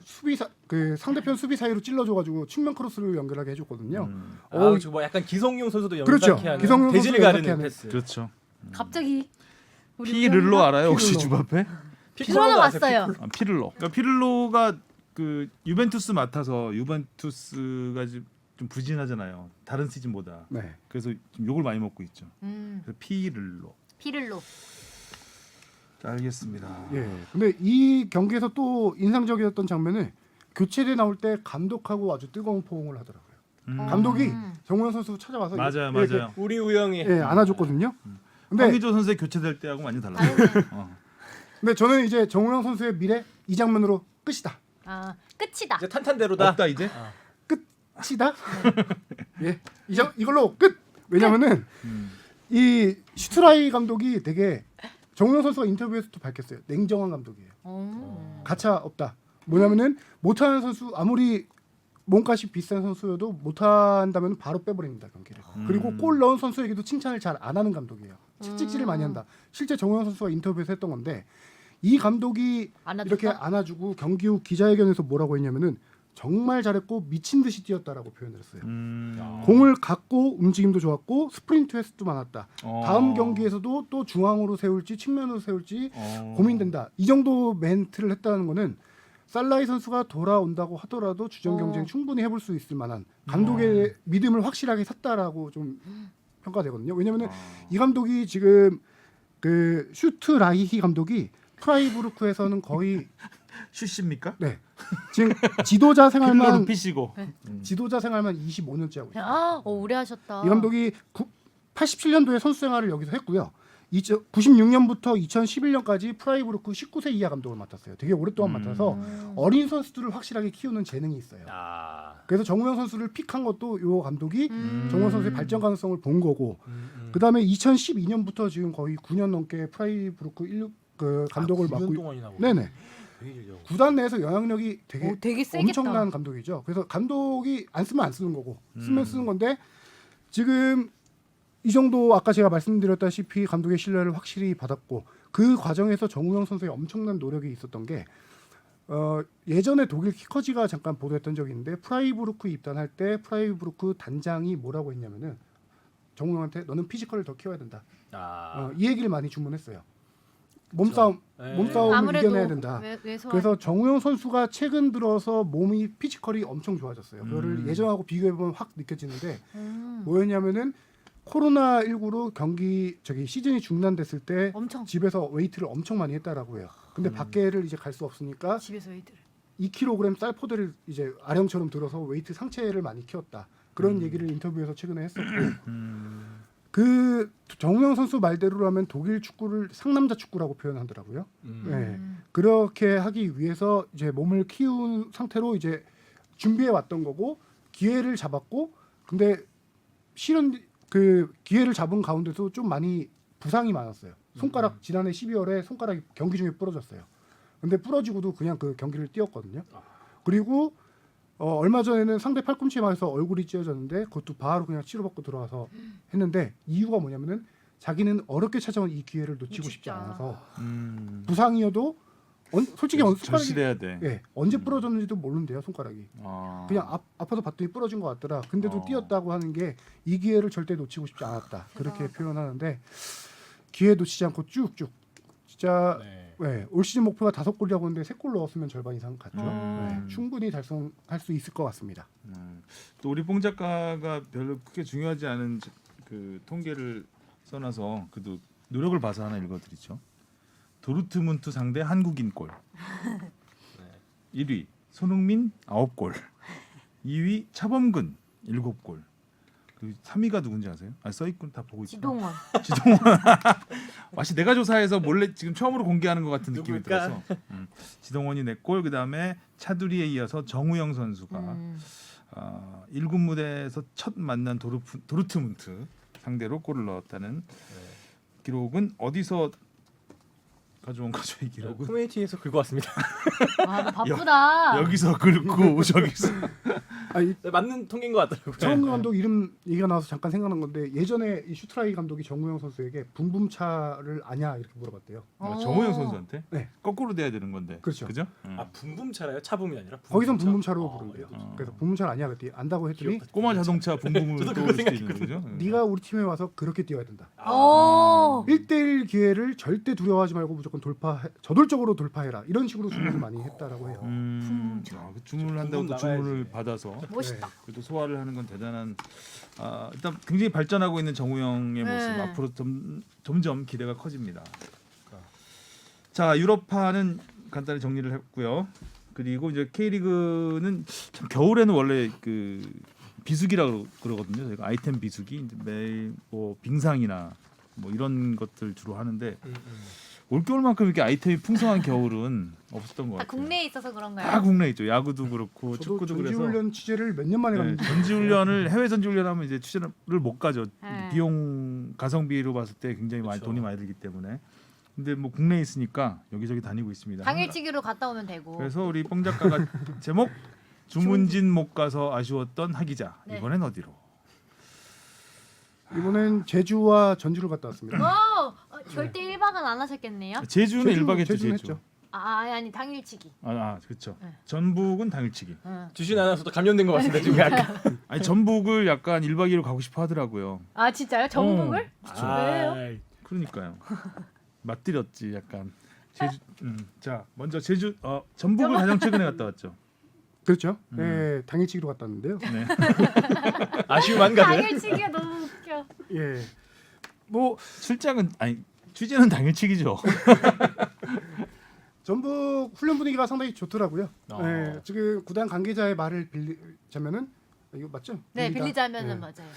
Speaker 4: 그 상대편 수비 사이로 찔러줘가지고 측면 크로스를 연결하게 해줬거든요.
Speaker 3: 뭐 약간 기성용 선수도
Speaker 4: 그렇죠.
Speaker 3: 연상케 하는
Speaker 4: 기성용
Speaker 3: 대지를
Speaker 4: 선수도
Speaker 3: 가르는
Speaker 4: 연상케
Speaker 3: 패스.
Speaker 2: 그렇죠.
Speaker 1: 갑자기 우리
Speaker 2: 피를로
Speaker 1: 우영이가
Speaker 2: 알아요 혹시
Speaker 4: 피를로.
Speaker 2: 주바페?
Speaker 1: 피로는 왔어요.
Speaker 2: 피를로. 그러니까 피를로가 그 유벤투스 맡아서 유벤투스가 좀 부진하잖아요. 다른 시즌보다.
Speaker 4: 네.
Speaker 2: 그래서 좀 욕을 많이 먹고 있죠. 그래서 피를로.
Speaker 1: 피를로.
Speaker 2: 자, 알겠습니다.
Speaker 4: 예. 근데 이 경기에서 또 인상적이었던 장면은 교체대 나올 때 감독하고 아주 뜨거운 포옹을 하더라고요. 감독이 정우영 선수 찾아와서
Speaker 2: 맞아요,
Speaker 4: 이렇게
Speaker 2: 맞아요.
Speaker 3: 우리 우영이
Speaker 4: 안아줬거든요. 근데
Speaker 2: 황의조 선수의 교체될 때하고 많이 달라요.
Speaker 4: 근데 저는 이제 정우영 선수의 미래 이 장면으로 끝이다.
Speaker 1: 아 끝이다.
Speaker 3: 이제 탄탄대로다.
Speaker 2: 없다 이제.
Speaker 4: 끝이다. 예. 이걸로 끝. 왜냐면은 이 슈트라이 감독이 되게 정우영 선수가 인터뷰에서도 밝혔어요. 냉정한 감독이에요. 가차 없다. 뭐냐면은 못하는 선수 아무리 몸값이 비싼 선수여도 못한다면 바로 빼버립니다 경기를. 그리고 골 넣은 선수에게도 칭찬을 잘 안 하는 감독이에요. 채찍질을 많이 한다. 실제 정우영 선수가 인터뷰에서 했던 건데 이 감독이 이렇게 안아주고 경기 후 기자회견에서 뭐라고 했냐면은 정말 잘했고 미친 듯이 뛰었다라고 표현을 했어요. 공을 갖고 움직임도 좋았고 스프린트 횟수도 많았다. 다음 경기에서도 또 중앙으로 세울지 측면으로 세울지 고민된다. 이 정도 멘트를 했다는 거는 살라히 선수가 돌아온다고 하더라도 주전 경쟁 충분히 해볼 수 있을 만한 감독의 믿음을 확실하게 샀다라고 좀 평가되거든요. 왜냐하면 이 감독이 지금 그 슈트 라이히 감독이 프라이부르크에서는 거의
Speaker 2: 슈십니까?
Speaker 4: 네 지금 지도자 생활만
Speaker 2: 피시고.
Speaker 4: 지도자 생활만 25년째 하고 있어요.
Speaker 1: 오래 하셨다.
Speaker 4: 이 감독이 87년도에 선수 생활을 여기서 했고요. 96년부터 2011년까지 프라이부르크 19세 이하 감독을 맡았어요. 되게 오랫동안 맡아서 어린 선수들을 확실하게 키우는 재능이 있어요. 그래서 정우영 선수를 픽한 것도 이 감독이 정우영 선수의 발전 가능성을 본 거고 그다음에 2012년부터 지금 거의 9년 넘게 프라이부르크 그 감독을 맡고 네네. 구단 내에서 영향력이 되게
Speaker 1: 세겠다.
Speaker 4: 엄청난 감독이죠. 그래서 감독이 안 쓰면 안 쓰는 거고 쓰면 쓰는 건데 지금 이 정도 아까 제가 말씀드렸다시피 감독의 신뢰를 확실히 받았고 그 과정에서 정우영 선수의 엄청난 노력이 있었던 게 예전에 독일 키커지가 잠깐 보도했던 적이 있는데 프라이부르크 입단할 때 프라이부르크 단장이 뭐라고 했냐면은 정우영한테 너는 피지컬을 더 키워야 된다. 이 얘기를 많이 주문했어요. 몸싸움을 이겨내야 된다. 그래서 정우영 선수가 최근 들어서 몸이 피지컬이 엄청 좋아졌어요. 그거를 예전하고 비교해보면 확 느껴지는데 뭐였냐면은 코로나19로 시즌이 중단됐을 때
Speaker 1: 엄청.
Speaker 4: 집에서 웨이트를 엄청 많이 했다라고 해요. 근데 밖에를 이제 갈 수 없으니까
Speaker 1: 집에서 웨이트를
Speaker 4: 2kg 쌀포대를 이제 아령처럼 들어서 웨이트 상체를 많이 키웠다. 그런 얘기를 인터뷰에서 최근에 했었고 그 정우영 선수 말대로라면 독일 축구를 상남자 축구라고 표현하더라고요. 네. 그렇게 하기 위해서 이제 몸을 키운 상태로 이제 준비해 왔던 거고 기회를 잡았고 근데 실은 그 기회를 잡은 가운데서 좀 많이 부상이 많았어요. 손가락 지난해 12월에 손가락이 경기 중에 부러졌어요. 근데 부러지고도 그냥 그 경기를 뛰었거든요. 그리고 얼마 전에는 상대 팔꿈치에 맞아서 얼굴이 찢어졌는데 그것도 바로 그냥 치료받고 들어와서 했는데 이유가 뭐냐면은 자기는 어렵게 찾아온 이 기회를 놓치고 싶지 않아서 부상이어도 솔직히
Speaker 2: 절실해야 돼.
Speaker 4: 예, 언제 부러졌는지도 모르는데요 손가락이. 그냥 아파서 봤더니 부러진 것 같더라. 근데도 뛰었다고 하는 게 이 기회를 절대 놓치고 싶지 않았다. 그렇게 표현하는데 기회 놓치지 않고 쭉쭉 진짜 올 시즌 목표가 5골이라고 했는데 3골 넣었으면 절반 이상 갔죠. 충분히 달성할 수 있을 것 같습니다.
Speaker 2: 또 우리 뽕 작가가 별로 크게 중요하지 않은 그 통계를 써놔서 그래도 노력을 봐서 하나 읽어드리죠. 도르트문트 상대 한국인 골 1위 손흥민 9골 2위 차범근 7골 그리고 3위가 누군지 아세요? 써있군 다 보고 있죠.
Speaker 1: 지동원.
Speaker 2: 마치 내가 조사해서 몰래 지금 처음으로 공개하는 것 같은 느낌이 들어서 지동원이 4골 그다음에 차두리에 이어서 정우영 선수가 1군 무대에서 첫 만난 도르트문트 상대로 골을 넣었다는 기록은 어디서 가져온 거죠 이 기록은?
Speaker 3: 커뮤니티에서 긁어왔습니다.
Speaker 1: 바쁘다.
Speaker 2: 여기서 긁고 저기서
Speaker 3: 맞는 통계인 것 같더라고요.
Speaker 4: 정우영 감독 이름 얘기가 나와서 잠깐 생각난 건데 예전에 이 슈트라이 감독이 정우영 선수에게 붐붐차를 아냐 이렇게 물어봤대요.
Speaker 2: 정우영 선수한테?
Speaker 4: 네.
Speaker 2: 거꾸로 돼야 되는 건데.
Speaker 4: 그렇죠.
Speaker 2: 그죠?
Speaker 3: 붐붐차라요? 차붐이 아니라?
Speaker 4: 거기선 붐붐차로 부른대요. 그래서 붐붐차를 아냐 그랬더니 안다고 했더니
Speaker 2: 꼬마 자동차 붐붐으로 떠올 수 있는 거죠.
Speaker 4: 네가 우리 팀에 와서 그렇게 뛰어야 된다.
Speaker 1: 1대1
Speaker 4: 1대1 기회를 절대 두려워하지 말고 무조건 저돌적으로 돌파해라. 이런 식으로 주문을 많이 했다라고 해요.
Speaker 2: 그 주문을 한다고 또 주문을 받아서
Speaker 1: 멋있다.
Speaker 2: 그래도 소화를 하는 건 대단한. 일단 굉장히 발전하고 있는 정우영의 모습 앞으로 점점 기대가 커집니다. 자 유럽파는 간단히 정리를 했고요. 그리고 이제 K리그는 참 겨울에는 원래 그 비수기라고 그러거든요. 저희가 아이템 비수기 이제 매일 뭐 빙상이나 뭐 이런 것들 주로 하는데 올겨울만큼 이렇게 아이템이 풍성한 겨울은 없었던 것 같아요.
Speaker 1: 국내에 있어서 그런가요?
Speaker 2: 다 국내에 있죠. 야구도 그렇고
Speaker 4: 저도
Speaker 2: 축구도 그래서
Speaker 4: 전지훈련 취재를 몇 년 만에 갔는데
Speaker 2: 전지훈련을 해외 전지훈련하면 이제 취재를 못 가죠.
Speaker 1: 네.
Speaker 2: 비용 가성비로 봤을 때 굉장히 많이 돈이 많이 들기 때문에. 근데 뭐 국내에 있으니까 여기저기 다니고 있습니다.
Speaker 1: 당일치기로 갔다 오면 되고.
Speaker 2: 그래서 우리 뽕 작가가 제목 주문진 못 가서 아쉬웠던 하기자.
Speaker 1: 네.
Speaker 2: 이번엔 어디로?
Speaker 4: 이번엔 제주와 전주를 갔다 왔습니다.
Speaker 1: 절대 1박은 안 하셨겠네요.
Speaker 2: 제주는
Speaker 4: 제주,
Speaker 2: 1박 했죠.
Speaker 4: 제주는
Speaker 2: 제주.
Speaker 4: 했죠.
Speaker 1: 아니 당일치기.
Speaker 2: 그렇죠.
Speaker 1: 네.
Speaker 2: 전북은 당일치기.
Speaker 3: 주신 아나운서도 감염된 것 같은데 지금 약간.
Speaker 2: 아니 전북을 약간 1박 2일 가고 싶어 하더라고요.
Speaker 1: 아 진짜요? 전북을?
Speaker 2: 그쵸.
Speaker 1: 왜요?
Speaker 2: 그러니까요. 맞들였지 약간. 제주. 자 먼저 제주 전북을 가장 최근에 갔다 왔죠.
Speaker 4: 그렇죠. 예, 당일치기로 갔다 왔는데요.
Speaker 2: 네.
Speaker 3: 아쉬움 한가득.
Speaker 1: 당일치기가 너무 웃겨.
Speaker 4: 예, 뭐
Speaker 2: 출장은 아니 취재는 당일치기죠.
Speaker 4: 전북 훈련 분위기가 상당히 좋더라고요.
Speaker 3: 어.
Speaker 4: 예, 지금 구단 관계자의 말을 빌리자면은 이거 맞죠?
Speaker 1: 네 빌리자면은
Speaker 4: 예.
Speaker 1: 맞아요.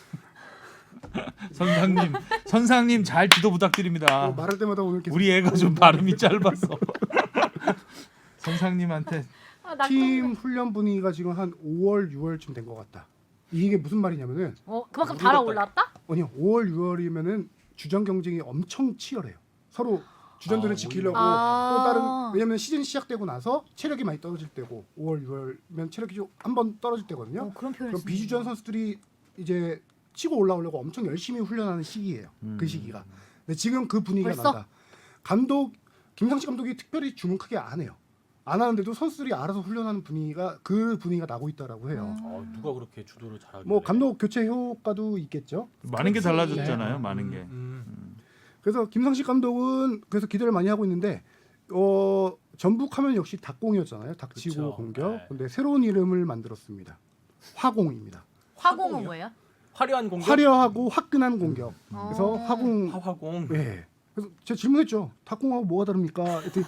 Speaker 2: 선상님 잘 지도 부탁드립니다.
Speaker 4: 말할 때마다 오늘 계속
Speaker 2: 우리 애가 좀 발음이 짧아서. 선상님한테
Speaker 4: 팀 훈련 분위기가 지금 한 5월, 6월쯤 된 것 같다. 이게 무슨 말이냐면은
Speaker 1: 그만큼 달아올랐다?
Speaker 4: 아니요, 5월, 6월이면은 주전 경쟁이 엄청 치열해요. 서로 주전들을 지키려고
Speaker 1: 아.
Speaker 4: 또 다른 왜냐면 시즌 시작되고 나서 체력이 많이 떨어질 때고 5월, 6월면 체력이 좀 한번 떨어질 때거든요.
Speaker 1: 그런 표현을
Speaker 4: 그럼
Speaker 1: 쓰네.
Speaker 4: 비주전 선수들이 이제 치고 올라오려고 엄청 열심히 훈련하는 시기예요. 그 시기가. 근데 지금 그 분위기가
Speaker 1: 벌써?
Speaker 4: 난다. 김상식 감독이 특별히 주문 크게 안 해요. 안 하는데도 선수들이 알아서 훈련하는 분위기가 그 분위기가 나고 있다라고 해요.
Speaker 3: 누가 그렇게 주도를 잘하길래.
Speaker 4: 뭐 감독 교체 효과도 있겠죠.
Speaker 2: 많은 게
Speaker 1: 그렇지.
Speaker 2: 달라졌잖아요. 많은 게.
Speaker 4: 그래서 김상식 감독은 그래서 기대를 많이 하고 있는데 전북하면 역시 닭공이었잖아요. 닭치고
Speaker 3: 그쵸.
Speaker 4: 공격.
Speaker 3: 네.
Speaker 4: 근데 새로운 이름을 만들었습니다. 화공입니다.
Speaker 1: 화공은 뭐예요?
Speaker 3: 화려한 공격.
Speaker 4: 화려하고 화끈한 공격. 그래서 화공.
Speaker 3: 화공.
Speaker 4: 예. 그래서 제가 질문했죠. 닭공하고 뭐가 다릅니까? 했더니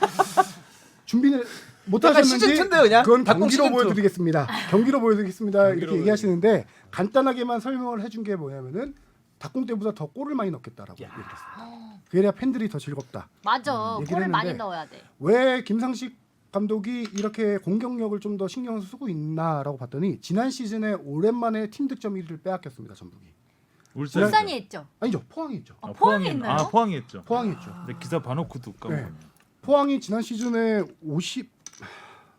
Speaker 4: 준비를 못
Speaker 3: 약간
Speaker 4: 하셨는지
Speaker 3: 시즌2인데요, 그냥?
Speaker 4: 그건
Speaker 3: 닭공
Speaker 4: 경기로
Speaker 3: 시즌2.
Speaker 4: 보여드리겠습니다. 경기로 보여드리겠습니다.
Speaker 3: 경기로
Speaker 4: 이렇게 얘기하시는데 간단하게만 설명을 해준 게 뭐냐면은 닭공 때보다 더 골을 많이 넣겠다라고
Speaker 3: 야.
Speaker 4: 얘기했어요. 그래야 팬들이 더 즐겁다.
Speaker 1: 맞아.
Speaker 4: 얘기를
Speaker 1: 골을 많이
Speaker 4: 했는데
Speaker 1: 넣어야 돼.
Speaker 4: 왜 김상식 감독이 이렇게 공격력을 좀 더 신경을 쓰고 있나라고 봤더니 지난 시즌에 오랜만에 팀 득점 1위를 빼앗겼습니다. 전북이.
Speaker 2: 울산
Speaker 1: 울산이 했죠.
Speaker 4: 아니죠. 포항이 했죠.
Speaker 1: 포항이 했나요?
Speaker 2: 포항이 했죠.
Speaker 4: 포항이 했죠.
Speaker 2: 근데 기사 봐놓고도 까먹었네.
Speaker 4: 포항이 지난 시즌에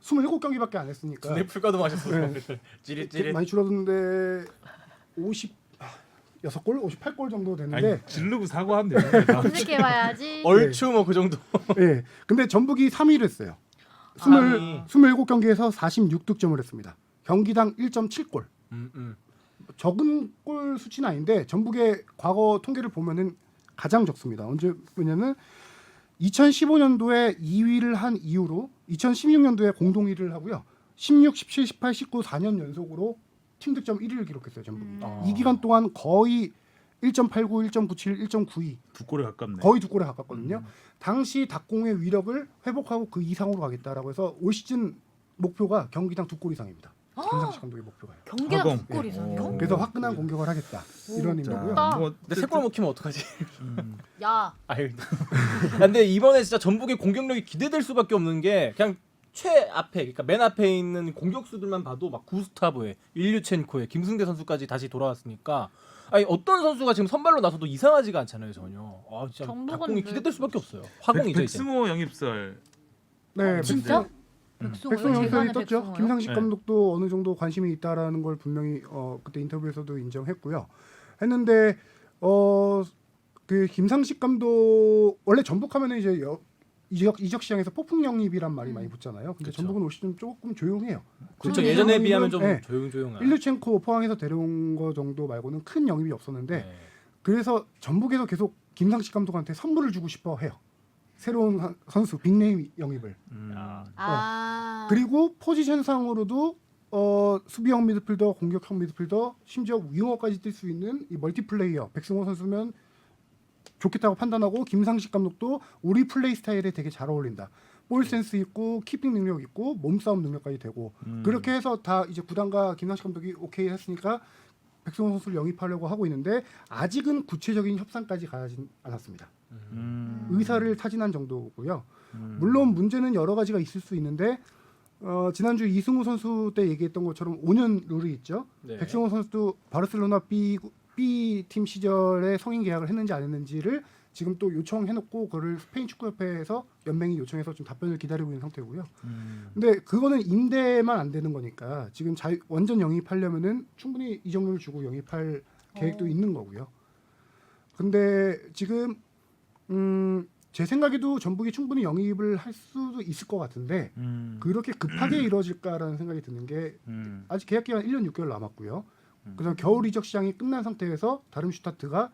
Speaker 4: 27경기밖에 안 했으니까
Speaker 3: 네, 풀가도 마셨어요.
Speaker 4: 네.
Speaker 3: 찌릿찌릿.
Speaker 4: 많이 줄었는데 56골, 58골 정도 됐는데
Speaker 2: 아니 지르고 사과하면 되잖아요.
Speaker 1: 검색해봐야지.
Speaker 3: 얼추 뭐 그 정도.
Speaker 4: 예. 근데 전북이 3위를 했어요. 27경기에서 46득점을 했습니다. 경기당 1.7골. 적은 골 수치는 아닌데 전북의 과거 통계를 보면은 가장 적습니다. 언제 왜냐면 2015년도에 2위를 한 이후로 2016년도에 공동 1위를 하고요. 16, 17, 18, 19 4년 연속으로 팀 득점 1위를 기록했어요. 전북이. 이 기간 동안 거의 1.89, 1.97, 1.92
Speaker 2: 두 골에 가깝네.
Speaker 4: 거의 두 골에 가깝거든요. 당시 닭공의 위력을 회복하고 그 이상으로 가겠다라고 해서 올 시즌 목표가 경기당 2골 이상입니다. 김상식 감독의 목표가요.
Speaker 1: 경기가
Speaker 2: 화공.
Speaker 1: 2골 이상이요?
Speaker 4: 그래서 화끈한 공격을 하겠다. 이런 의미고요.
Speaker 2: 뭐
Speaker 3: 근데 세 골 먹히면 어떡하지?
Speaker 1: 야,
Speaker 3: 아유. 근데 이번에 진짜 전북의 공격력이 기대될 수밖에 없는 게 그냥 최앞에 그러니까 맨 앞에 있는 공격수들만 봐도 막 구스타브에 일류첸코에 김승대 선수까지 다시 돌아왔으니까 아니 어떤 선수가 지금 선발로 나서도 이상하지가 않잖아요 전혀. 아 진짜
Speaker 1: 전북은
Speaker 3: 닭공이
Speaker 1: 왜-
Speaker 3: 기대될 수밖에 없어요. 화공이죠 이제.
Speaker 2: 백승호 영입설.
Speaker 4: 네,
Speaker 1: 진짜?
Speaker 4: 백승호
Speaker 1: 백승호
Speaker 4: 선수이 떴죠.
Speaker 1: 백승호요?
Speaker 4: 김상식
Speaker 2: 네.
Speaker 4: 감독도 어느 정도 관심이 있다라는 걸 분명히 그때 인터뷰에서도 인정했고요. 했는데 그 김상식 감독 원래 전북하면은 이제 이적 시장에서 폭풍 영입이란 말이 많이 붙잖아요. 근데
Speaker 3: 그쵸.
Speaker 4: 전북은 올 시즌 조금 조용해요.
Speaker 3: 그렇죠.
Speaker 1: 그러네요.
Speaker 3: 예전에 비하면 좀
Speaker 4: 네.
Speaker 3: 조용조용한.
Speaker 4: 일류첸코 포항에서 데려온 거 정도 말고는 큰 영입이 없었는데
Speaker 3: 네.
Speaker 4: 그래서 전북에서 계속 김상식 감독한테 선물을 주고 싶어 해요. 새로운 선수 빅네임 영입을. 그리고 포지션상으로도 수비형 미드필더, 공격형 미드필더, 심지어 윙어까지 뛸 수 있는 이 멀티플레이어 백승호 선수면 좋겠다고 판단하고 김상식 감독도 우리 플레이 스타일에 되게 잘 어울린다. 볼 센스 있고 키핑 능력 있고 몸싸움 능력까지 되고 그렇게 해서 다 이제 구단과 김상식 감독이 오케이 했으니까 백승호 선수를 영입하려고 하고 있는데 아직은 구체적인 협상까지 가진 않았습니다. 의사를 타진한 정도고요. 물론 문제는 여러 가지가 있을 수 있는데 지난주 이승우 선수 때 얘기했던 것처럼 5년 룰이 있죠.
Speaker 3: 네.
Speaker 4: 백승호 선수도 바르셀로나 B 팀 시절에 성인 계약을 했는지 안 했는지를 지금 또 요청해놓고 그거를 스페인 축구협회에서 연맹이 요청해서 좀 답변을 기다리고 있는 상태고요. 근데 그거는 임대만 안 되는 거니까 지금 완전 영입하려면은 충분히 이적료를 주고 영입할 계획도 있는 거고요. 근데 지금 제 생각에도 전북이 충분히 영입을 할 수도 있을 것 같은데 그렇게 급하게 이루어질까라는 생각이 드는 게 아직 계약 기간 1년 6개월 남았고요. 그래서 겨울 이적 시장이 끝난 상태에서 다름슈타트가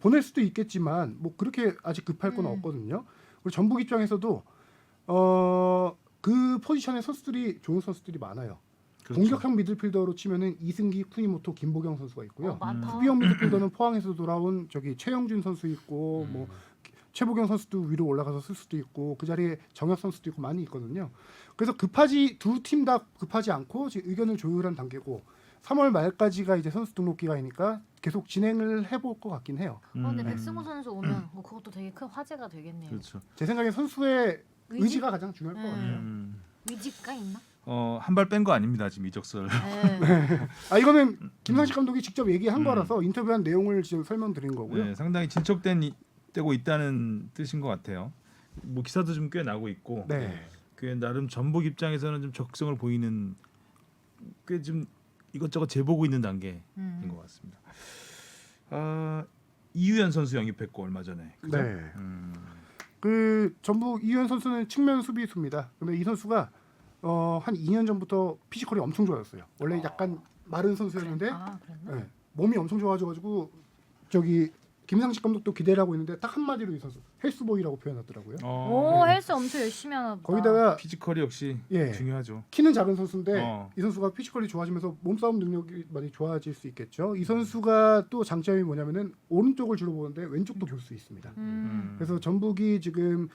Speaker 4: 보낼 수도 있겠지만 뭐 그렇게 아직 급할 건 없거든요. 그리고 전북 입장에서도 그 포지션의 선수들이 좋은 선수들이 많아요.
Speaker 2: 그렇죠.
Speaker 4: 공격형 미들필더로 치면은 이승기, 쿠니모토, 김보경 선수가 있고요.
Speaker 1: 많다.
Speaker 4: 수비형 미드필더는 포항에서 돌아온 최영준 선수 있고 뭐 최보경 선수도 위로 올라가서 쓸 수도 있고 그 자리에 정혁 선수도 있고 많이 있거든요. 그래서 두 팀 다 급하지 않고 지금 의견을 조율한 단계고 3월 말까지가 이제 선수 등록 기간이니까 계속 진행을 해볼 것 같긴 해요.
Speaker 1: 근데 백승호 선수 오면 뭐 그것도 되게 큰 화제가 되겠네요.
Speaker 2: 그렇죠.
Speaker 4: 제 생각에 선수의
Speaker 1: 의지?
Speaker 4: 의지가 가장 중요할 것 같아요.
Speaker 1: 의지가 있나?
Speaker 2: 한 발 뺀 거 아닙니다. 지금 이적설.
Speaker 4: 아 이거는 김상식 감독이 직접 얘기한 거라서 인터뷰한 내용을 지금 설명드린 거고요.
Speaker 2: 네, 상당히 진척되고 있다는 뜻인 것 같아요. 뭐 기사도 좀 꽤 나고 있고,
Speaker 4: 네.
Speaker 2: 그 나름 전북 입장에서는 좀 적극성을 보이는 꽤 좀 이것저것 재보고 있는 단계인 것 같습니다. 이유연 선수 영입했고 얼마 전에. 그죠?
Speaker 4: 네. 그 전북 이유연 선수는 측면 수비수입니다. 근데 이 선수가 한 2년 전부터 피지컬이 엄청 좋아졌어요. 원래 약간 마른 선수였는데
Speaker 1: 아 그랬나?
Speaker 4: 네, 몸이 엄청 좋아져가지고 김상식 감독도 기대를 하고 있는데 딱 한마디로 이 선수 헬스보이라고 표현하더라고요.
Speaker 1: 오 헬스 엄청 열심히 하나 보다.
Speaker 4: 거기다가
Speaker 2: 피지컬이 역시
Speaker 4: 예.
Speaker 2: 중요하죠.
Speaker 4: 키는 작은 선수인데 이 선수가 피지컬이 좋아지면서 몸싸움 능력이 많이 좋아질 수 있겠죠. 이 선수가 또 장점이 뭐냐면은 오른쪽을 주로 보는데 왼쪽도 볼 수 있습니다. 그래서 전북이 지금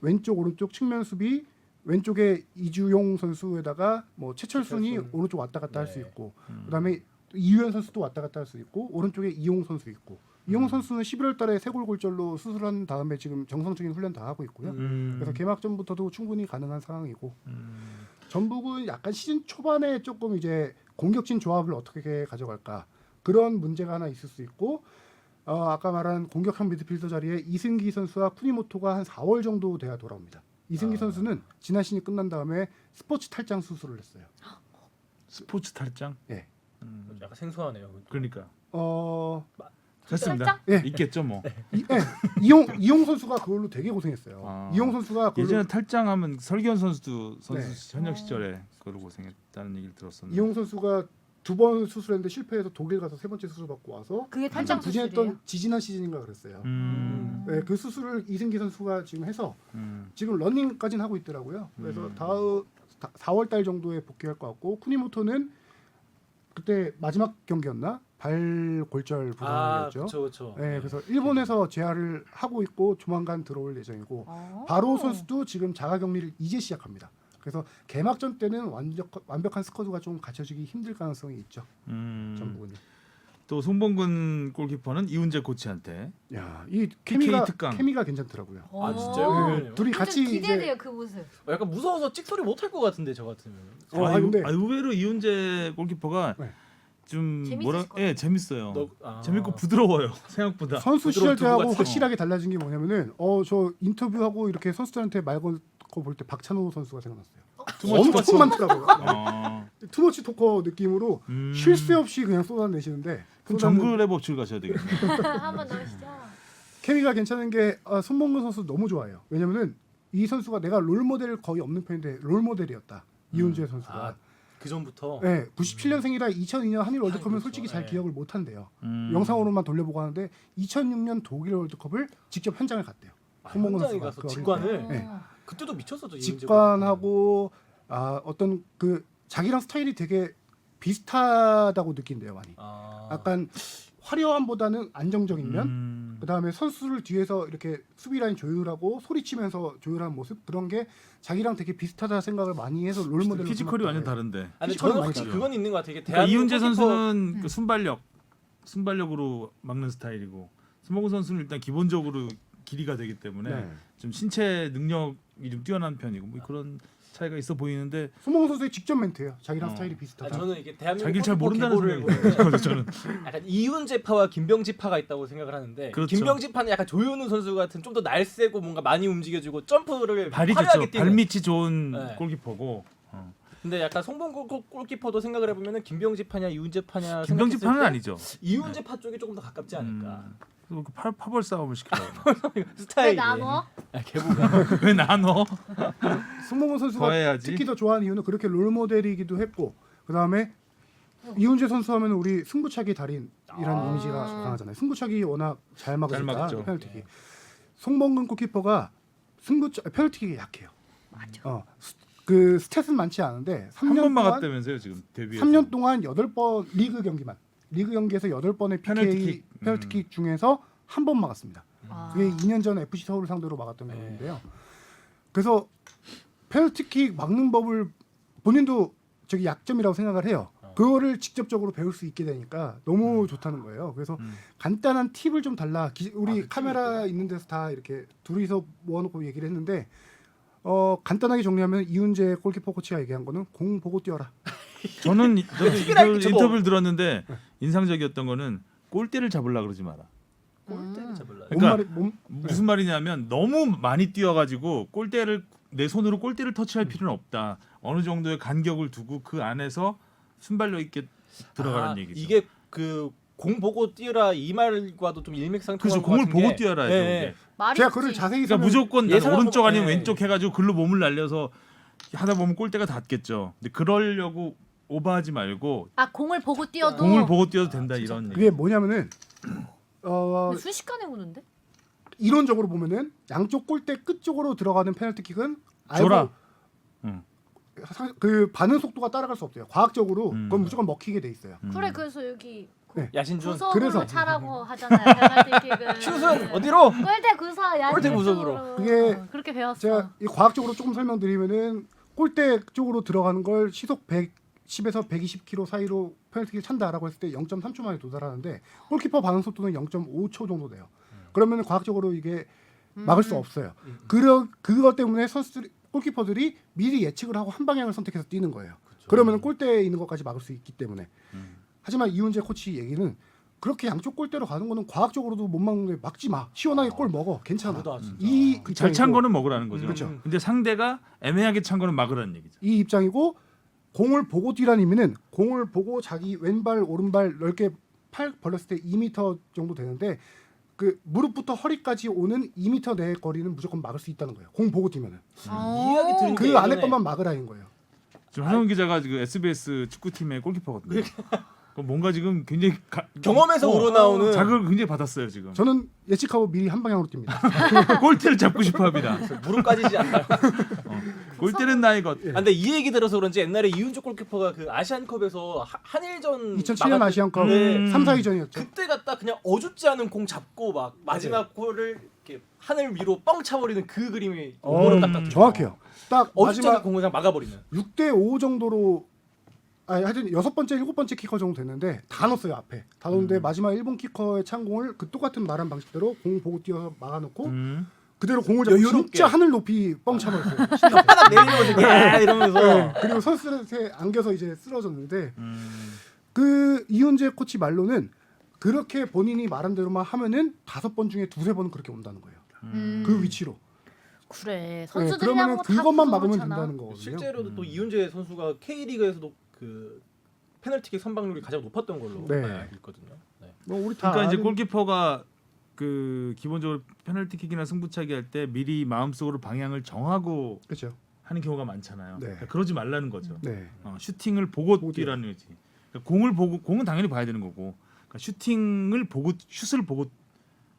Speaker 4: 왼쪽 오른쪽 측면 수비 왼쪽에 이주용 선수에다가 뭐 최철순이 오른쪽 왔다 갔다 할 수 있고 그다음에 이유연 선수도 왔다 갔다 할 수 있고 오른쪽에 이용 선수 있고 이용 선수는 11월 달에 쇄골골절로 수술한 다음에 지금 정상적인 훈련 다 하고 있고요. 그래서 개막전부터도 충분히 가능한 상황이고 전북은 약간 시즌 초반에 조금 이제 공격진 조합을 어떻게 가져갈까 그런 문제가 하나 있을 수 있고 아까 말한 공격형 미드필더 자리에 이승기 선수와 쿠니모토가 한 4월 정도 돼야 돌아옵니다. 이승기 선수는 지난 시즌이 끝난 다음에 스포츠 탈장 수술을 했어요.
Speaker 2: 스포츠 탈장?
Speaker 4: 예.
Speaker 3: 약간 생소하네요.
Speaker 2: 그러니까. 됐습니다.
Speaker 4: 예.
Speaker 2: 있겠죠 뭐.
Speaker 4: 이용 선수가 그걸로 되게 고생했어요. 이용 선수가
Speaker 2: 예전에 탈장하면 설기현 선수도
Speaker 4: 네.
Speaker 2: 현역 시절에 그걸로 고생했다는 얘기를 들었었는데.
Speaker 4: 이용 선수가 2번 수술했는데 실패해서 독일 가서 3번째 수술 받고 와서
Speaker 1: 그게
Speaker 4: 한참
Speaker 1: 탈장
Speaker 4: 부진했던
Speaker 1: 수술이에요?
Speaker 4: 지지난 시즌인가 그랬어요.
Speaker 2: 음.
Speaker 4: 네, 그 수술을 이승기 선수가 지금 해서
Speaker 2: 음.
Speaker 4: 지금 러닝까지는 하고 있더라고요. 그래서 4월 달 정도에 복귀할 것 같고 쿠니모토는 그때 마지막 경기였나? 발 골절 부상이었죠.
Speaker 3: 그렇죠.
Speaker 4: 네, 그래서 일본에서 재활을 하고 있고 조만간 들어올 예정이고 바로 선수도 지금 자가격리를 이제 시작합니다. 그래서 개막전 때는 완벽한 스쿼드가 좀 갖춰지기 힘들 가능성이 있죠. 전북은.
Speaker 2: 또 송범근 골키퍼는 이훈재 코치한테
Speaker 4: 야, 이
Speaker 2: PK 특강.
Speaker 4: 케미가 괜찮더라고요.
Speaker 3: 아 진짜요?
Speaker 4: 네, 둘이 같이
Speaker 1: 기대돼요 그 모습.
Speaker 3: 약간 무서워서 찍소리 못 할 것 같은데 저 같으면.
Speaker 4: 근데
Speaker 2: 의외로 이훈재 골키퍼가
Speaker 4: 네.
Speaker 2: 좀
Speaker 1: 재밌으실 것 같아요.
Speaker 2: 재밌어요. 재밌고 부드러워요. 생각보다.
Speaker 4: 선수 시절 때하고
Speaker 2: 같아요.
Speaker 4: 확실하게 달라진 게 뭐냐면은 저 인터뷰하고 이렇게 선수들한테 말 건 거 볼 때 박찬호 선수가 생각났어요. 엄청 많더라고요. 투머치 토커 느낌으로 쉴 새 없이 그냥 쏟아내시는데
Speaker 2: 그럼 정글의 법칙을 가셔야 되겠네요.
Speaker 1: 한번 넣으시죠.
Speaker 4: 케미가 괜찮은 게 손범근 선수 너무 좋아해요. 왜냐면은 이 선수가 내가 롤 모델 거의 없는 편인데 롤 모델이었다. 이훈재 선수가.
Speaker 3: 그 전부터.
Speaker 4: 네, 97년생이라 2002년 한일 월드컵은
Speaker 3: 그렇죠.
Speaker 4: 솔직히 잘
Speaker 3: 네.
Speaker 4: 기억을 못 한대요. 영상으로만 돌려보고 하는데 2006년 독일 월드컵을 직접 현장에 갔대요. 손범근
Speaker 3: 현장에
Speaker 4: 선수가
Speaker 3: 가서
Speaker 4: 그 어릴
Speaker 3: 직관을.
Speaker 4: 때. 네.
Speaker 3: 그때도 미쳤었죠.
Speaker 4: 직관하고 어떤 그 자기랑 스타일이 되게 비슷하다고 느낀대요 많이. 약간 화려함보다는 안정적인 면. 그다음에 선수를 뒤에서 이렇게 수비 라인 조율하고 소리치면서 조율하는 모습 그런 게 자기랑 되게 비슷하다 생각을 많이 해서 롤 모델로
Speaker 2: 피지컬이 완전
Speaker 4: 삼았다고
Speaker 2: 다른데.
Speaker 3: 아니
Speaker 4: 피지컬은
Speaker 3: 저는
Speaker 4: 많이
Speaker 3: 확실히
Speaker 4: 달라요.
Speaker 3: 그건 있는 것 같아요.
Speaker 2: 그러니까 이훈재 선수는 그 순발력으로 막는 스타일이고 손범근 선수는 일단 기본적으로 길이가 되기 때문에
Speaker 4: 네.
Speaker 2: 좀 신체 능력을 좀 뛰어난 편이고 뭐 그런 차이가 있어 보이는데
Speaker 4: 손흥민 선수의 직접 멘트예요. 자기랑 스타일이
Speaker 3: 아니,
Speaker 4: 비슷하다.
Speaker 3: 저는 이게 대한민국
Speaker 2: 자기를 잘
Speaker 3: 골키퍼
Speaker 2: 모른다는
Speaker 3: 계보를
Speaker 2: 생각이
Speaker 3: 보면
Speaker 2: 들어요. 저는
Speaker 3: 약간 이훈재파와 김병지파가 있다고 생각을 하는데
Speaker 2: 그렇죠.
Speaker 3: 김병지파는 약간 조현우 선수 같은 좀 더 날쌔고 뭔가 많이 움직여주고 점프를
Speaker 2: 발이
Speaker 3: 화려하게
Speaker 2: 좋죠.
Speaker 3: 뛰는.
Speaker 2: 발밑이 좋은
Speaker 3: 네.
Speaker 2: 골키퍼고.
Speaker 3: 근데 약간 송범근 골키퍼도 생각을 해보면은 김병지파냐 이훈재파냐
Speaker 2: 김병지파는 아니죠.
Speaker 3: 이훈재파 쪽이 조금 더 가깝지 않을까.
Speaker 2: 그리고 파벌 싸움을 시켜요.
Speaker 1: 왜
Speaker 3: 스타일이.
Speaker 1: 나눠?
Speaker 3: 아, 계보가.
Speaker 2: 왜 나눠?
Speaker 4: 손흥민 선수가
Speaker 2: 더해야지.
Speaker 4: 특히 더 좋아하는 이유는 그렇게 롤 모델이기도 했고 그다음에 이훈재 선수 하면 우리 승부차기 달인이라는 이미지가 강하잖아요. 승부차기 워낙 잘
Speaker 2: 잘
Speaker 4: 막으니까
Speaker 2: 막죠.
Speaker 4: 페널티킥. 송범근 골키퍼가 페널티킥이 약해요.
Speaker 1: 맞아.
Speaker 4: 그 스탯은 많지 않은데
Speaker 2: 한
Speaker 4: 3년
Speaker 2: 번
Speaker 4: 동안
Speaker 2: 막았다면서요 지금 데뷔해서.
Speaker 4: 3년 동안 8번 리그 경기에서 8번의 PK 페널티킥 중에서 한 번 막았습니다.
Speaker 1: 아.
Speaker 4: 그게 2년 전 FC 서울을 상대로 막았던
Speaker 3: 네.
Speaker 4: 경기인데요. 그래서 페널티킥 막는 법을 본인도 저기 약점이라고 생각을 해요. 그거를 직접적으로 배울 수 있게 되니까 너무 좋다는 거예요. 그래서 간단한 팁을 좀 달라. 우리 카메라 있는 데서 다 이렇게 둘이서 모아놓고 얘기를 했는데 간단하게 정리하면 이훈재 골키퍼 코치가 얘기한 거는 공 보고 뛰어라.
Speaker 2: 저는
Speaker 3: 팁이랄 게 저거.
Speaker 2: 인터뷰를 들었는데 인상적이었던 거는 골대를 잡으려 그러지 마라.
Speaker 3: 골대를 잡을라.
Speaker 2: 그러니까
Speaker 4: 몸
Speaker 2: 무슨 말이냐면 너무 많이 뛰어가지고 골대를 내 손으로 골대를 터치할 필요는 없다. 어느 정도의 간격을 두고 그 안에서 순발력 있게 들어가는 얘기죠.
Speaker 3: 이게 그 공 보고 뛰어라 이 말과도 좀 일맥상통한
Speaker 2: 그래서
Speaker 3: 것
Speaker 2: 공을
Speaker 3: 같은
Speaker 2: 보고
Speaker 3: 게,
Speaker 2: 뛰어라죠.
Speaker 3: 예,
Speaker 1: 말이
Speaker 4: 제가 그걸 자세히
Speaker 2: 그러니까 무조건 나는
Speaker 3: 예상하고-
Speaker 2: 오른쪽 아니면
Speaker 3: 예.
Speaker 2: 왼쪽 해가지고 글로 몸을 날려서 하다 보면 골대가 닿겠죠. 근데 그러려고 오버하지 말고
Speaker 1: 공을 보고 뛰어도
Speaker 2: 공을 보고 뛰어도 된다 이런 얘기.
Speaker 4: 그게 뭐냐면은
Speaker 1: 근데 순식간에 오는데?
Speaker 4: 이론적으로 보면은 양쪽 골대 끝 쪽으로 들어가는 페널티킥은
Speaker 2: 줘라.
Speaker 4: 그 반응 속도가 따라갈 수 없어요. 과학적으로
Speaker 2: 음.
Speaker 4: 그건 무조건 먹히게 돼 있어요.
Speaker 1: 그래 그래서 여기
Speaker 4: 네.
Speaker 3: 야신준
Speaker 1: 구석으로
Speaker 4: 그래서.
Speaker 1: 차라고 하잖아요. 페널티킥은.
Speaker 3: 슛은 어디로?
Speaker 1: 골대 구석 야신
Speaker 3: 골대 구석으로.
Speaker 4: 그게
Speaker 1: 그렇게 배웠어.
Speaker 4: 제가 이 과학적으로 조금 설명드리면은 골대 쪽으로 들어가는 걸 시속 110에서 120km 사이로 페널티킥을 찬다라고 했을 때 0.3초 만에 도달하는데 골키퍼 반응 속도는 0.5초 정도 돼요. 그러면 과학적으로 이게 막을 수 없어요. 그것 때문에 골키퍼들이 미리 예측을 하고 한 방향을 선택해서 뛰는 거예요. 그러면 골대에 있는 것까지 막을 수 있기 때문에. 하지만 이훈재 코치 얘기는 그렇게 양쪽 골대로 가는 거는 과학적으로도 못 막는데 막지 마. 시원하게 골 먹어. 괜찮아.
Speaker 3: 다르다, 진짜.
Speaker 4: 이
Speaker 2: 잘 찬
Speaker 4: 입장이고,
Speaker 2: 거는 먹으라는 거죠.
Speaker 3: 그렇죠.
Speaker 2: 근데 상대가 애매하게 찬 거는 막으라는 얘기죠.
Speaker 4: 이 입장이고 공을 보고 뛰라는 의미는 공을 보고 자기 왼발 오른발 넓게 팔 벌렸을 때 2m 정도 되는데 그 무릎부터 허리까지 오는 2m 내의 거리는 무조건 막을 수 있다는 거예요. 공 보고 뛰면은
Speaker 3: 이야기 들은 게
Speaker 4: 그 안에
Speaker 3: 예전에
Speaker 4: 것만 막으라는 거예요.
Speaker 2: 지금 한성훈 기자가 그 SBS 축구팀의 골키퍼거든요. 그럼 뭔가 지금 굉장히
Speaker 3: 경험에서 우러나오는
Speaker 2: 자극을 굉장히 받았어요 지금.
Speaker 4: 저는 예측하고 미리 한 방향으로 뜁니다.
Speaker 2: 골대를 잡고 싶어합니다.
Speaker 3: 무릎 까지지 않나요?
Speaker 2: 골대는 나의 것.
Speaker 3: 아, 근데 이 얘기 들어서 그런지 옛날에 이윤주 골키퍼가 그 아시안컵에서 한일전
Speaker 4: 2007년
Speaker 3: 막았을
Speaker 4: 아시안컵
Speaker 3: 때
Speaker 4: 3, 4위전이었죠.
Speaker 3: 그때 갖다 그냥 어줍지 않은 공 잡고 막 마지막 골을 이렇게 하늘 위로 뻥 차버리는 그 그림이 오버로 딱딱 들어요.
Speaker 4: 정확해요. 딱
Speaker 3: 어줍지 않은
Speaker 4: 마지막
Speaker 3: 공을 그냥 막아버리는.
Speaker 4: 6대5 정도로 하여튼 6번째, 7번째 키커 정도 됐는데 다 넣었어요 앞에. 다 넣었는데 마지막 1번 키커의 찬 공을 그 똑같은 말한 방식대로 공 보고 뛰어서 막아놓고 그대로 공을 잡고
Speaker 3: 여유롭게.
Speaker 4: 진짜 하늘 높이 뻥 차버렸어요.
Speaker 3: 혓바닥 내리면서 야 이러면서
Speaker 4: 네, 그리고 선수한테 안겨서 이제 쓰러졌는데 그 이훈재 코치 말로는 그렇게 본인이 말한 대로만 하면은 5번 중에 2-3번은 그렇게 온다는 거예요. 그 위치로.
Speaker 1: 그래
Speaker 4: 네,
Speaker 1: 선수들이랑
Speaker 4: 그러면은
Speaker 1: 뭐
Speaker 4: 그것만
Speaker 1: 다
Speaker 4: 막으면
Speaker 1: 그렇잖아.
Speaker 4: 된다는 거거든요.
Speaker 3: 실제로도 또 이훈재 선수가 K리그에서도 그 페널티킥 선방률이 가장 높았던 걸로
Speaker 4: 네.
Speaker 3: 알고 있거든요. 네.
Speaker 4: 뭐 우리 다
Speaker 2: 그러니까 이제
Speaker 4: 아는-
Speaker 2: 골키퍼가 그 기본적으로 페널티킥이나 승부차기 할 때 미리 마음속으로 방향을 정하고
Speaker 4: 그렇죠.
Speaker 2: 하는 경우가 많잖아요.
Speaker 4: 네.
Speaker 2: 그러니까 그러지 말라는 거죠.
Speaker 4: 네.
Speaker 2: 슈팅을 보고
Speaker 4: 보고
Speaker 2: 뛰라는 거지. 그러니까 공을 보고 공은 당연히 봐야 되는 거고 그러니까 슈팅을 보고 슛을 보고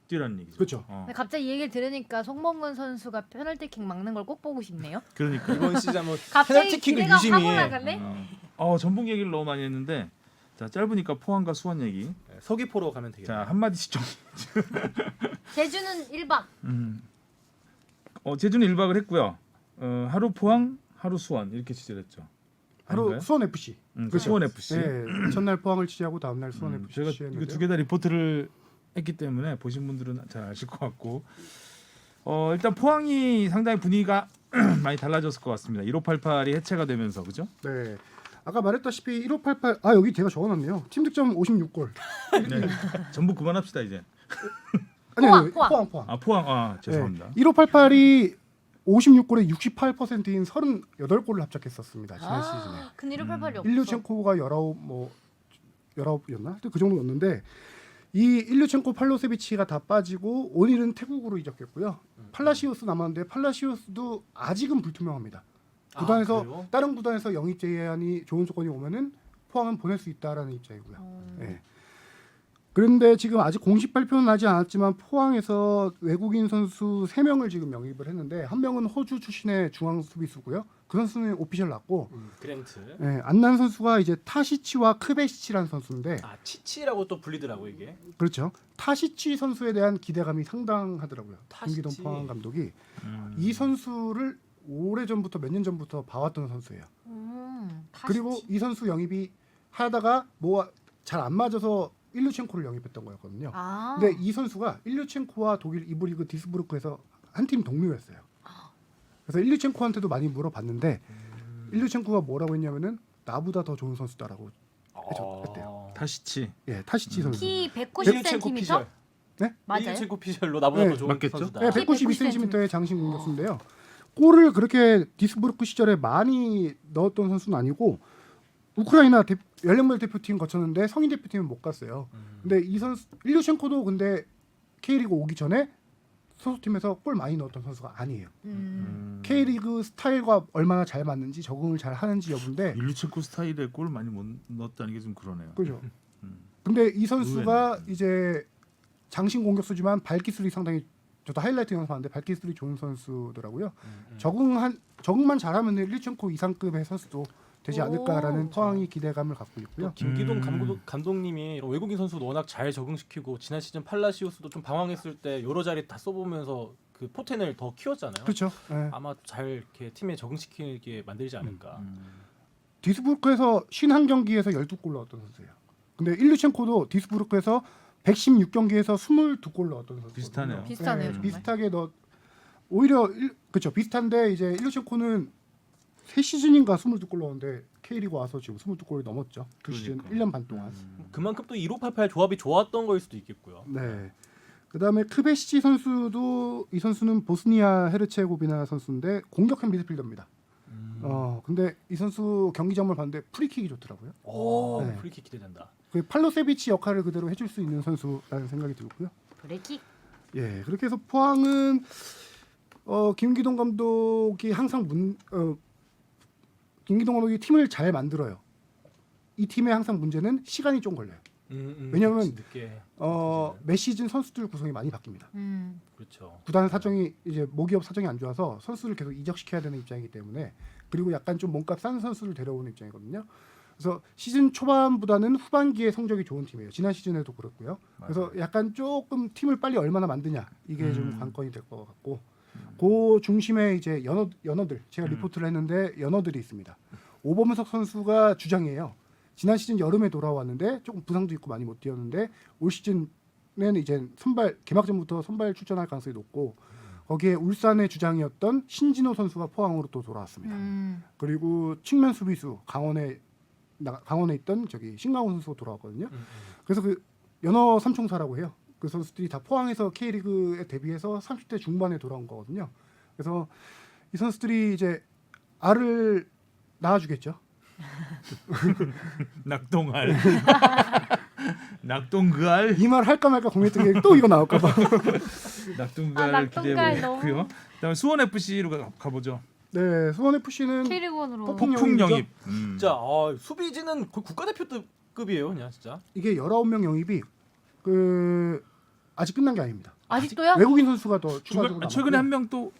Speaker 2: 뛰라는 얘기죠.
Speaker 4: 그렇죠.
Speaker 1: 근데 갑자기 이 얘기를 들으니까 송범근 선수가 페널티킥 막는 걸 꼭 보고 싶네요.
Speaker 2: 그러니까
Speaker 3: 이번 시즌 뭐
Speaker 1: 갑자기
Speaker 3: 페널티킥을
Speaker 1: 기대가
Speaker 3: 유심히
Speaker 1: 확 올라가네.
Speaker 2: 전북 얘기를 너무 많이 했는데 자 짧으니까 포항과 수원 얘기.
Speaker 3: 서귀포로 가면 되겠네요.
Speaker 2: 자 한마디씩 좀.
Speaker 1: 제주는 1박.
Speaker 2: 제주는 1박을 했고요. 하루 포항, 하루 수원 이렇게 취재를 했죠.
Speaker 4: 하루
Speaker 2: 아닌가요?
Speaker 4: 수원 FC.
Speaker 2: 그 수원 FC.
Speaker 4: 네, 첫날 포항을 취재하고 다음 날 수원 FC
Speaker 2: 제가
Speaker 4: 취재했는데요.
Speaker 2: 이거 두 개 다 리포트를 했기 때문에 보신 분들은 잘 아실 것 같고 일단 포항이 상당히 분위기가 많이 달라졌을 것 같습니다. 1588이 해체가 되면서 그죠?
Speaker 4: 네. 아까 말했다시피 1588 여기 제가 적어놨네요. 팀 득점 56골.
Speaker 2: 네. 전부 그만합시다 이제.
Speaker 4: 아니,
Speaker 1: 포항.
Speaker 4: 포항.
Speaker 2: 포항 죄송합니다.
Speaker 4: 네. 1588이 56골에 68%인 38골을 합작했었습니다. 지난 시즌에.
Speaker 5: 근데 1588이 없어.
Speaker 4: 일류첸코가 19이었나? 하여튼 그 정도였는데 이 일류첸코 팔로세비치가 다 빠지고 오닐은 태국으로 이적했고요. 팔라시오스 남았는데 팔라시오스도 아직은 불투명합니다. 구단에서
Speaker 3: 그래요?
Speaker 4: 다른 구단에서 영입 제한이 좋은 조건이 오면은 포항은 보낼 수 있다라는 입장이고요. 네. 그런데 지금 아직 공식 발표는 나지 않았지만 포항에서 외국인 선수 3명을 지금 영입을 했는데 한 명은 호주 출신의 중앙 수비수고요. 그 선수는 오피셜 났고
Speaker 3: 그랜트.
Speaker 4: 네, 안난 선수가 이제 타시치와 크베시치라는 선수인데
Speaker 3: 치치라고 또 불리더라고 이게.
Speaker 4: 그렇죠. 타시치 선수에 대한 기대감이 상당하더라고요.
Speaker 3: 타시치.
Speaker 4: 김기동 포항 감독이 이 선수를 오래전부터 몇 년 전부터 봐왔던 선수예요. 그리고 이 선수 영입이 하다가 뭐 잘 안 맞아서 일류첸코를 영입했던 거였거든요.
Speaker 1: 아.
Speaker 4: 근데 이 선수가 일류첸코와 독일 2부 리그 디스부르크에서 한 팀 동료였어요. 그래서 일류첸코한테도 많이 물어봤는데 일류첸코가 뭐라고 했냐면은 나보다 더 좋은 선수다라고 했대요.
Speaker 2: 타시치.
Speaker 4: 예, 타시치 선수.
Speaker 1: 키
Speaker 3: 일류첸코
Speaker 1: 190cm?
Speaker 3: 피셜.
Speaker 4: 네?
Speaker 1: 맞아요.
Speaker 3: 일류첸코 피셜로 나보다
Speaker 4: 네,
Speaker 3: 더 좋은
Speaker 2: 맞겠죠?
Speaker 3: 선수다.
Speaker 4: 네,
Speaker 1: 키
Speaker 4: 192cm의 장신 공격수인데요. 골을 그렇게 디스부르크 시절에 많이 넣었던 선수는 아니고 우크라이나 연령별 대표팀 거쳤는데 성인 대표팀은 못 갔어요. 근데 이 선수 일류첸코도 근데 K리그 오기 전에 소속팀에서 골 많이 넣었던 선수가 아니에요. K리그 스타일과 얼마나 잘 맞는지 적응을 잘 하는지 여부인데
Speaker 2: 일루첸코 스타일의 골 많이 못 넣었다는 게 좀 그러네요.
Speaker 4: 그죠. 근데 이 선수가
Speaker 2: 의외네.
Speaker 4: 이제 장신 공격수지만 발기술이 상당히 저도 하이라이트 영상 봤는데 발기술이 좋은 선수더라고요. 적응만 잘하면 일류첸코 이상급의 선수도 되지
Speaker 1: 오.
Speaker 4: 않을까라는 포항이 기대감을 갖고 있고요.
Speaker 3: 김기동 감독님이 이런 외국인 선수도 워낙 잘 적응시키고 지난 시즌 팔라시오스도 좀 방황했을 때 여러 자리 다 써보면서 그 포텐을 더 키웠잖아요.
Speaker 4: 그렇죠. 예.
Speaker 3: 아마 잘 이렇게 팀에 적응시키게 만들지 않을까.
Speaker 4: 디스부르크에서 51경기에서 12골 넣었던 선수예요. 근데 일류첸코도 디스부르크에서 116경기에서 22골 넣었던 선수.
Speaker 2: 비슷하네요.
Speaker 1: 비슷하네요, 정말.
Speaker 4: 비슷하게 오히려 그렇죠. 비슷한데 이제 일류첸코는 3시즌인가 22골 넣었는데 K리그 와서 지금 22골이 넘었죠. 그 시즌
Speaker 2: 그러니까.
Speaker 4: 1년 반 동안.
Speaker 3: 그만큼 또 1588 조합이 좋았던 거일 수도 있겠고요.
Speaker 4: 네. 그다음에 크베시치 선수도 이 선수는 보스니아 헤르체고비나 선수인데 공격형 미드필더입니다. 근데 이 선수 경기장을 봤는데 프리킥이 좋더라고요.
Speaker 3: 오,
Speaker 4: 네.
Speaker 3: 프리킥 기대된다.
Speaker 4: 그 팔로세비치 역할을 그대로 해줄 수 있는 선수라는 생각이 들고요.
Speaker 1: 브레이킥.
Speaker 4: 예, 그렇게 해서 포항은 김기동 감독이 항상 김기동 감독이 팀을 잘 만들어요. 이 팀의 항상 문제는 시간이 좀 걸려요. 왜냐면
Speaker 3: 늦게
Speaker 4: 매 시즌 선수들 구성이 많이 바뀝니다.
Speaker 3: 그렇죠.
Speaker 4: 구단 사정이 이제 모기업 사정이 안 좋아서 선수를 계속 이적시켜야 되는 입장이기 때문에 그리고 약간 좀 몸값 싼 선수를 데려오는 입장이거든요. 그래서 시즌 초반보다는 후반기에 성적이 좋은 팀이에요. 지난 시즌에도 그렇고요. 그래서 약간 조금 팀을 빨리 얼마나 만드냐 이게 좀 관건이 될 것 같고 그 중심에 이제 연어들 제가 리포트를 했는데 연어들이 있습니다. 오범석 선수가 주장이에요. 지난 시즌 여름에 돌아왔는데 조금 부상도 있고 많이 못 뛰었는데 올 시즌은 이제 개막전부터 선발 출전할 가능성이 높고 거기에 울산의 주장이었던 신진호 선수가 포항으로 또 돌아왔습니다. 그리고 측면 수비수 강원에 있던 저기 신강호 선수가 돌아왔거든요. 그래서 그 연어 삼총사라고 해요. 그 선수들이 다 포항에서 K리그에 데뷔해서 30대 중반에 돌아온 거거든요. 그래서 이 선수들이 이제 알을 낳아주겠죠.
Speaker 2: 낙동알. 낙동그알.
Speaker 4: 이 말 할까 말까 고민했던 게 또 이거 나올까 봐.
Speaker 2: 낙동그알
Speaker 1: 낙동갈
Speaker 2: 기대해보고요. 그다음에 수원 FC로 가보죠.
Speaker 4: 네, 수원 FC는
Speaker 1: K리그원으로.
Speaker 4: 폭풍
Speaker 2: 영입.
Speaker 3: 진짜 수비진은 거의 국가대표급이에요, 그냥 진짜.
Speaker 4: 이게 19명 영입이 아직 끝난 게 아닙니다.
Speaker 1: 아직도요?
Speaker 4: 외국인 선수가 더 추가적으로
Speaker 2: 최근에
Speaker 4: 남았고요.
Speaker 2: 한 명 또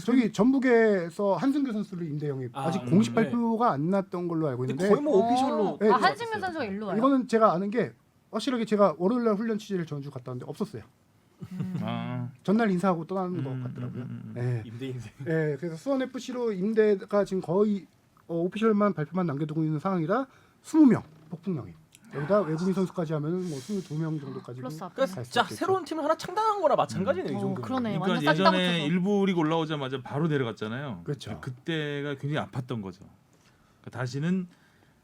Speaker 4: 저기 전북에서 한승규 선수를 임대 영입 아직 공식 발표가 안 났던 걸로 알고
Speaker 3: 근데
Speaker 4: 있는데
Speaker 3: 거의 뭐 오피셜로.
Speaker 4: 네,
Speaker 1: 한승민 선수가 일로 와요.
Speaker 4: 이거는 제가 아는 게 확실하게 제가 월요일날 훈련 취재를 전주 갔다 왔는데 없었어요. 전날 인사하고 떠나는 것 같더라고요. 네.
Speaker 3: 임대 인생.
Speaker 4: 네, 그래서 수원 FC로 임대가 지금 거의 오피셜만 발표만 남겨두고 있는 상황이라 20명 폭풍 영입. 여기다 외국인 선수까지 하면 뭐 22명 정도까지.
Speaker 1: 플러스 아프.
Speaker 3: 그러니까 진짜 새로운 팀을 하나 창단한 거나 마찬가지네요. 이 정도.
Speaker 1: 그러네.
Speaker 2: 그러니까
Speaker 1: 완전 싹다
Speaker 2: 예전에
Speaker 1: 붙여서.
Speaker 2: 일부 리그 올라오자마자 바로 내려갔잖아요.
Speaker 4: 그렇죠.
Speaker 2: 그때가 굉장히 아팠던 거죠. 그러니까 다시는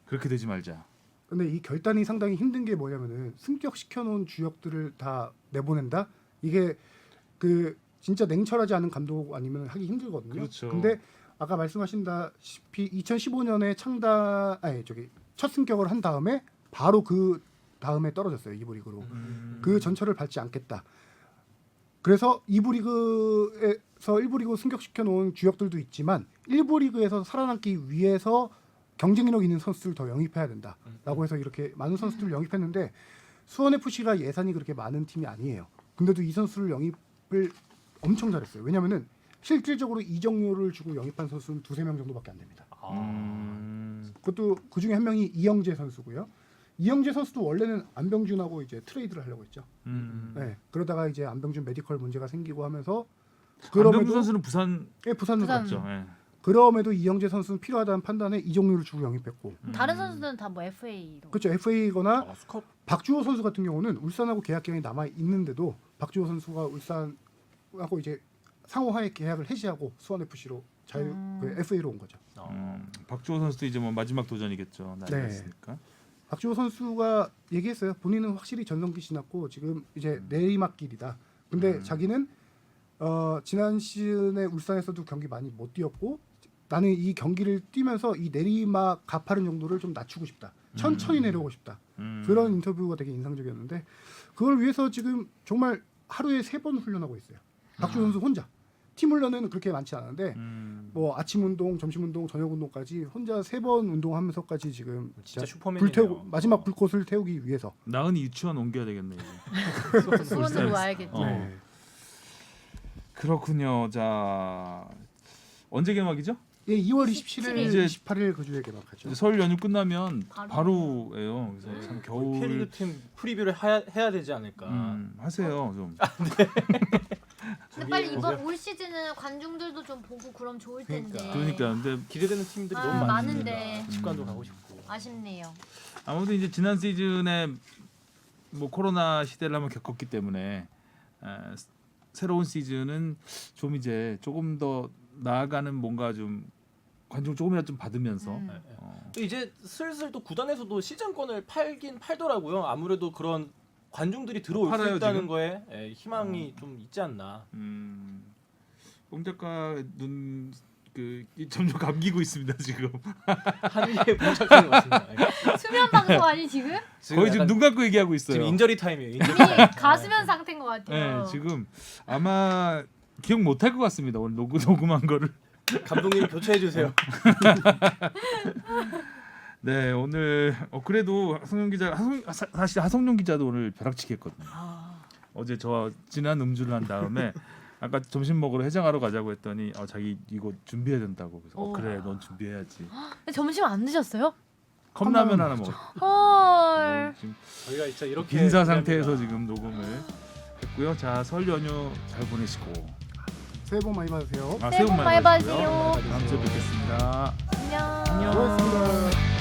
Speaker 2: 그렇게 되지 말자.
Speaker 4: 근데 이 결단이 상당히 힘든 게 뭐냐면은 승격시켜 놓은 주역들을 다 내보낸다. 이게 그 진짜 냉철하지 않은 감독 아니면 하기 힘들거든요.
Speaker 2: 그렇죠.
Speaker 4: 근데 아까 말씀하신다시피 2015년에 첫 승격을 한 다음에 바로 그 다음에 떨어졌어요. 2부 리그로. 그 전철을 밟지 않겠다. 그래서 2부 리그에서 1부 리그 승격시켜 놓은 주역들도 있지만 1부 리그에서 살아남기 위해서 경쟁력 있는 선수를 더 영입해야 된다라고 해서 이렇게 많은 선수들을 영입했는데 수원 FC가 예산이 그렇게 많은 팀이 아니에요. 근데도 이 선수를 영입을 엄청 잘했어요. 왜냐면은 실질적으로 이적료를 주고 영입한 선수는 2-3명 정도밖에 안 됩니다. 그것도 그 중에 한 명이 이영재 선수고요. 이영재 선수도 원래는 안병준하고 이제 트레이드를 하려고 했죠. 네, 그러다가 이제 안병준 메디컬 문제가 생기고 하면서
Speaker 2: 안병준 선수는 부산
Speaker 4: 부산으로
Speaker 1: 부산.
Speaker 4: 갔죠.
Speaker 2: 갔죠. 예.
Speaker 4: 그럼에도 이영재 선수는 필요하다는 판단에 이적료를 주고 영입했고,
Speaker 1: 다른 선수들은 다 뭐 FA로.
Speaker 4: 그렇죠. FA거나
Speaker 3: 스컵
Speaker 4: 박주호 선수 같은 경우는 울산하고 계약 기간이 남아 있는데도 박주호 선수가 울산하고 이제 상호하에 계약을 해지하고 수원 FC로 그 FA로 온 거죠.
Speaker 2: 박주호 선수도 이제 뭐 마지막 도전이겠죠. 나이가
Speaker 4: 네.
Speaker 2: 있으니까.
Speaker 4: 박주호 선수가 얘기했어요. 본인은 확실히 전성기 지났고 지금 이제 내리막길이다. 근데 자기는 지난 시즌에 울산에서도 경기 많이 못 뛰었고 나는 이 경기를 뛰면서 이 내리막 가파른 정도를 좀 낮추고 싶다. 천천히 내려오고 싶다. 그런 인터뷰가 되게 인상적이었는데 그걸 위해서 지금 정말 하루에 3번 훈련하고 있어요. 박주호 선수 혼자. 팀 훈련은 그렇게 많지 않은데 뭐 아침 운동, 점심 운동, 저녁 운동까지 혼자 3번 운동하면서까지 지금
Speaker 3: 진짜 슈퍼맨이네요.
Speaker 4: 불태우고 마지막 불꽃을 태우기 위해서.
Speaker 2: 나은이 유치원 옮겨야 되겠네. 이제.
Speaker 1: 수원으로 와야겠죠.
Speaker 2: 어.
Speaker 4: 네.
Speaker 2: 그렇군요. 자 언제 개막이죠?
Speaker 4: 예, 2월
Speaker 1: 27일.
Speaker 4: 27일,
Speaker 2: 이제
Speaker 4: 28일 그 주에 개막하죠.
Speaker 2: 이제 설 연휴 끝나면
Speaker 1: 바로.
Speaker 2: 바로예요. 그래서 참 겨울
Speaker 3: K리그 팀 프리뷰를 해야 되지 않을까.
Speaker 2: 하세요 좀.
Speaker 1: 근데 빨리 이번 올 시즌은 관중들도 좀 보고 그럼 좋을 텐데.
Speaker 2: 그러니까 근데
Speaker 3: 기대되는 팀들이
Speaker 1: 아,
Speaker 3: 너무
Speaker 1: 많은데.
Speaker 3: 많으니까 직관도 가고 싶고.
Speaker 1: 아쉽네요.
Speaker 2: 아무튼 이제 지난 시즌에 뭐 코로나 시대를 한번 겪었기 때문에 새로운 시즌은 좀 이제 조금 더 나아가는 뭔가 좀 관중 조금이라도 좀 받으면서
Speaker 3: 또 이제 슬슬 또 구단에서도 시즌권을 팔긴 팔더라고요. 아무래도 그런 관중들이 들어올 수
Speaker 2: 팔아요,
Speaker 3: 있다는
Speaker 2: 지금?
Speaker 3: 거에 희망이 좀 있지 않나.
Speaker 2: 뽕 작가 눈 점점 감기고 있습니다 지금.
Speaker 3: 한일에 봉착하는 것 같습니다.
Speaker 1: 수면 방송 아니 지금?
Speaker 2: 거의 지금
Speaker 3: 약간
Speaker 2: 눈 감고 얘기하고 있어요.
Speaker 3: 지금 인저리 타임이에요. 인저리
Speaker 1: 이미
Speaker 3: 타임.
Speaker 1: 가수면 상태인 것 같아요.
Speaker 2: 네, 지금 아마 기억 못할 것 같습니다. 오늘 녹음한 거를.
Speaker 3: 감독님 교체해 주세요.
Speaker 2: 네, 오늘 그래도 하성룡 기자 사실 하성룡 기자도 오늘 벼락치기 했거든요. 어제 저와 진한 음주를 한 다음에 아까 점심 먹으러 해장하러 가자고 했더니 자기 이거 준비해야 된다고. 그래서 그래, 넌 준비해야지.
Speaker 1: 근데 점심 안 드셨어요?
Speaker 2: 컵라면 하나 먹었죠.
Speaker 1: 헐.
Speaker 2: 지금
Speaker 3: 저희가 진짜 이렇게
Speaker 2: 빈사 상태에서 지금 녹음을 했고요. 자, 설 연휴 잘 보내시고
Speaker 4: 새해 복 많이 받으세요.
Speaker 1: 새해 복 많이 받으세요.
Speaker 2: 다음 주에 뵙겠습니다.
Speaker 1: 안녕.
Speaker 3: 안녕.
Speaker 4: 고맙습니다.